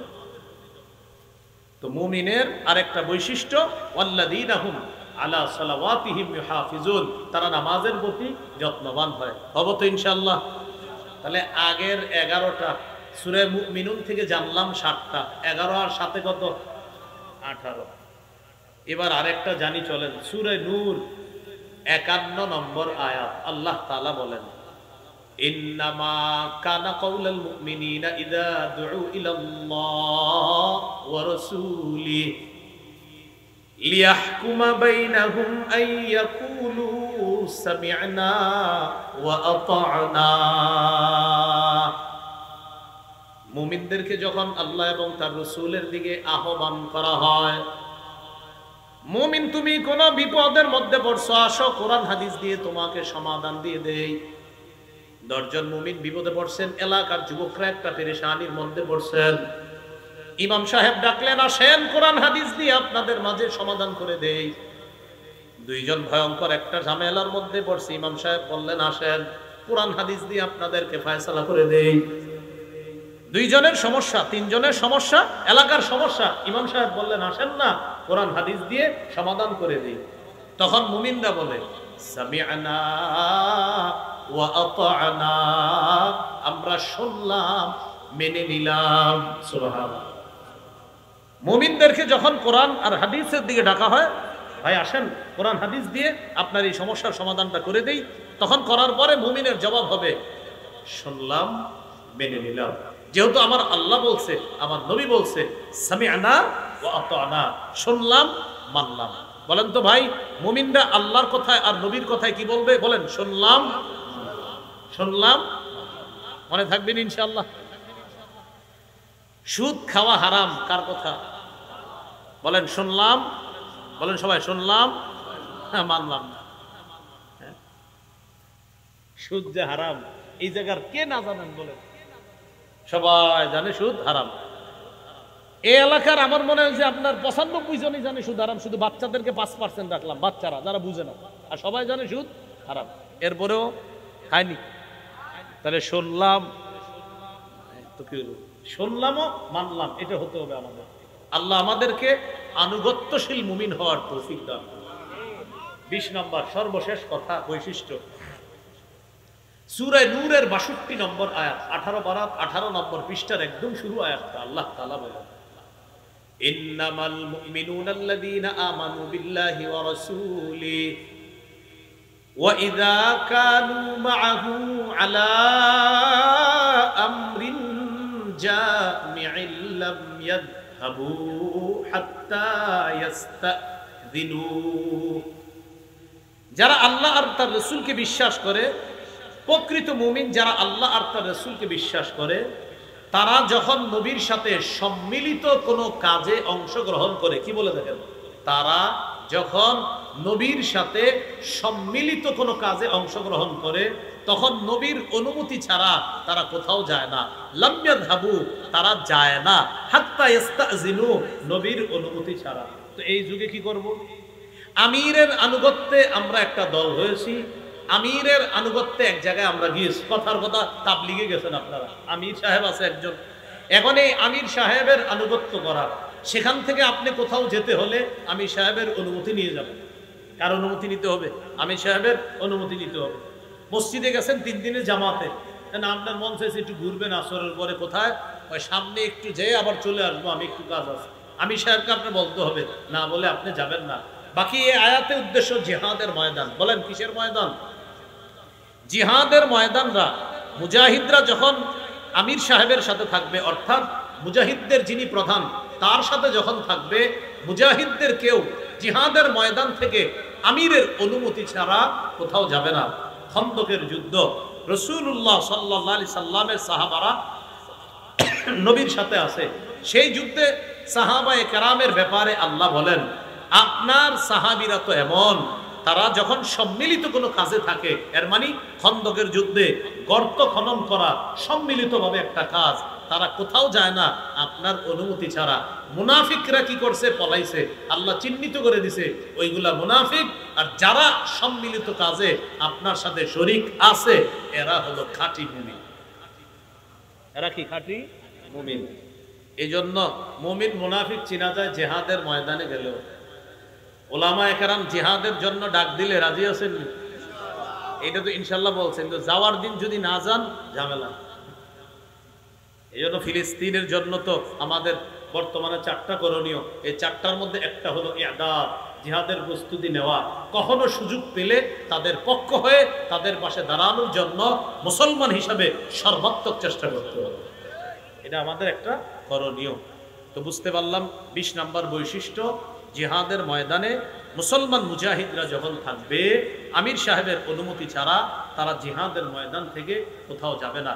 তো মুমিনের আরেকটা বৈশিষ্ট্য ওয়াল্লাযীনা হুম আলা সালাওয়াতিহিম ইউহাফিজুন, তারা নামাজের প্রতি যত্নবান হয়। হব তো ইনশাআল্লাহ? তাহলে আগের 11টা সূরা মুমিনুন থেকে জানলাম 7টা, 11 আর 7 কত? 18। এবার আরেকটা জানি চলেন। সূরা নূর 51 নম্বর আয়াত আল্লাহ তাআলা বলেন ইন্নামা কানা কাউলাল মুমিনিনা ইযা দুউ ইলাল্লাহ ওয়া রাসূলিহি লিয়াহকুমা বাইনাহুম আন ইয়াকুলু সামি'না ওয়া আতা'না। মুমিনদেরকে যখন আল্লাহ এবং তার রাসূলের দিকে আহ্বান করা হয়, মুমিন তুমি কোন বিপদের মধ্যে পড়ছো, আসো কোরআন হাদিস দিয়ে তোমাকে সমাধান দিয়ে দেই। 10 জন মুমিন বিপদে পড়ছেন, এলাকার যুবকরা একটা পেরেশানির মধ্যে পড়ছেন। ইমাম সাহেব ডাকলেন আসেন কোরআন হাদিস দিয়ে আপনাদের মাঝে সমাধান করে দেই। 2 জন ভয়ঙ্কর একটা ঝামেলার মধ্যে পড়ছে, ইমাম সাহেব বললেন আসেন কোরআন হাদিস দিয়ে আপনাদেরকে ফয়সালা করে দেই। 2 জনের সমস্যা, 3 জনের সমস্যা, এলাকার সমস্যা, ইমাম সাহেব বললেন আসেন না কোরআন হাদিস দিয়ে সমাধান করে দেই। তখন মুমিনরা বলে সামি'না ওয়া আতা'না, আমরা শুনলাম মেনে নিলাম। সুবহানাল্লাহ। মুমিনদেরকে যখন কোরআন আর হাদিসের দিকে ডাকা হয়, ভাই আসেন কোরআন হাদিস দিয়ে আপনার এই সমস্যার সমাধানটা করে দেই, তখন করার পরে মুমিনের জবাব হবে শুনলাম মেনে নিলাম। যেহেতু আমার আল্লাহ বলছে, আমার নবী বলছে সামি'না ওয়া আতা'না, শুনলাম মানলাম। বলেন তো ভাই মুমিনরা আল্লাহর কথায় আর নবীর কথায় কি বলবে? বলেন শুনলাম, শুনলাম। মনে থাকবেন ইনশাআল্লাহ। সুদ খাওয়া হারাম কার কথা? বলেন শুনলাম, বলেন সবাই শুনলাম, মানলাম না। সুদ যে হারাম এই জায়গার কে না জানেন? বলেন সবাই জানে সুদ হারাম। এই এলাকার আমার মনে হয় যে আপনার 95 জনই জানে সুদ হারাম। শুধু বাচ্চাদেরকে 5% রাখলাম, বাচ্চারা যারা বুঝে না, আর সবাই জানে সুদ হারাম, এরপরেও খায়নি। তাহলে শুনলাম তো কি হলো? শুনলামও মানলাম, এটা হতে হবে আমাদের। আল্লাহ আমাদেরকে আনুগত্যশীল মুমিন হওয়ার তৌফিক দান। 20 নম্বর সর্বশেষ কথা, বৈশিষ্ট্য সূরা নূরের 62 নম্বর আয়াত, 18 নম্বর পৃষ্ঠার একদম শুরু আয়াতটা আল্লাহ তাআলা বলেন ইন্নামাল মুমিনুনা আল্লাযীনা আমানু বিল্লাহি ওয়া রাসূলিহি ওয়া ইযা কানু মা'আহু আলা আমরিন জামি'in লাম ইয়াযহাবু হাত্তা ইয়াস্তাযিনু। যারা আল্লাহ আর তার রাসূলকে বিশ্বাস করে, প্রকৃত মুমিন যারা আল্লাহ আর তার রাসূলকে বিশ্বাস করে, তারা যখন নবীর সাথে সম্মিলিত কোনো কাজে অংশগ্রহণ করে, কি বলে দেখেন, তারা যখন নবীর সাথে সম্মিলিত কোনো কাজে অংশগ্রহণ করে, তখন নবীর অনুমতি ছাড়া তারা কোথাও যায় না। লাম ইয়াযহাবু, তারা যায় না, হাত্তা ইস্তাযিনু, নবীর অনুমতি ছাড়া। তো এই যুগে কি করব? আমিরের আনুগত্যে আমরা একটা দল হয়েছি, আমিরের আনুগত্যে এক জায়গায় আমরা গিয়েছি, কথার কথা তাবলিগে গেছেন আপনারা, আমির সাহেব আছে একজন, এখন এই আমির সাহেবের আনুগত্য করা, সেখান থেকে আপনি কোথাও যেতে হলে আমির সাহেবের অনুমতি নিয়ে যাবেন। কার অনুমতি নিতে হবে? আমির সাহেবের অনুমতি নিতে হবে। মসজিদে গেছেন 3 দিনের জামাতে, না আপনার মন চাইছে একটু ঘুরবেন আসরের পরে, কোথায়? ওই সামনে একটু যেয়ে আবার চলে আসবো, আমি একটু কাজ আছে, আমির সাহেবকে আপনি বলতে হবে, না বলে আপনি যাবেন না। বাকি এই আয়াতে উদ্দেশ্য জিহাদের ময়দান। বলেন কিসের ময়দান? জিহাদের ময়দানরা, মুজাহিদরা যখন আমির সাহেবের সাথে থাকবে, অর্থাৎ মুজাহিদদের যিনি প্রধান তার সাথে যখন থাকবে, মুজাহিদদের কেউ জিহাদের ময়দান থেকে আমিরের অনুমতি ছাড়া কোথাও যাবে না। খন্দকের যুদ্ধ, রাসূলুল্লাহ সাল্লাল্লাহু আলাইহি সাল্লামের সাহাবারা নবীর সাথে আছে, সেই যুদ্ধে সাহাবায়ে কেরামের ব্যাপারে আল্লাহ বলেন, আপনার সাহাবীরা তো এমন, তারা যখন সম্মিলিত কোনো কাজে থাকে, এর মানে খন্দকের যুদ্ধে গর্ত খনন করা সম্মিলিতভাবে একটা কাজ, তারা কোথাও যায় না আপনার অনুমতি ছাড়া। মুনাফিকরা কি করছে? পলাইছে, আল্লাহ চিহ্নিত করে দিছে ওইগুলা মুনাফিক। আর যারা সম্মিলিত কাজে আপনার সাথে শরীক আছে, এরা হলো খাঁটি মুমিন। এরা কি খাঁটি মুমিন? এই জন্য মুমিন মুনাফিক চিনা যায় জিহাদের ময়দানে গেলেও। ওলামায়ে কেরাম জিহাদের জন্য ডাক দিলে রাজি আছেন? এটা তো ইনশাল্লাহ বলছেন, তো যাওয়ার দিন যদি না যান ঝামেলা। এই জন্য ফিলিস্তিনের জন্য তো আমাদের বর্তমানে 4টা করণীয়, এই 4টার মধ্যে একটা হলো ইআদাদ, জিহাদের প্রস্তুতি নেওয়া। কখনো সুযোগ পেলে তাদের পক্ষ হয়ে তাদের পাশে দাঁড়ানোর জন্য মুসলমান হিসাবে সর্বাত্মক চেষ্টা করতে হবে, এটা আমাদের একটা করণীয়। তো বুঝতে পারলাম 20 নম্বর বৈশিষ্ট্য, জিহাদের ময়দানে মুসলমান মুজাহিদরা যখন থাকবে, আমির সাহেবের অনুমতি ছাড়া তারা জিহাদের ময়দান থেকে কোথাও যাবে না।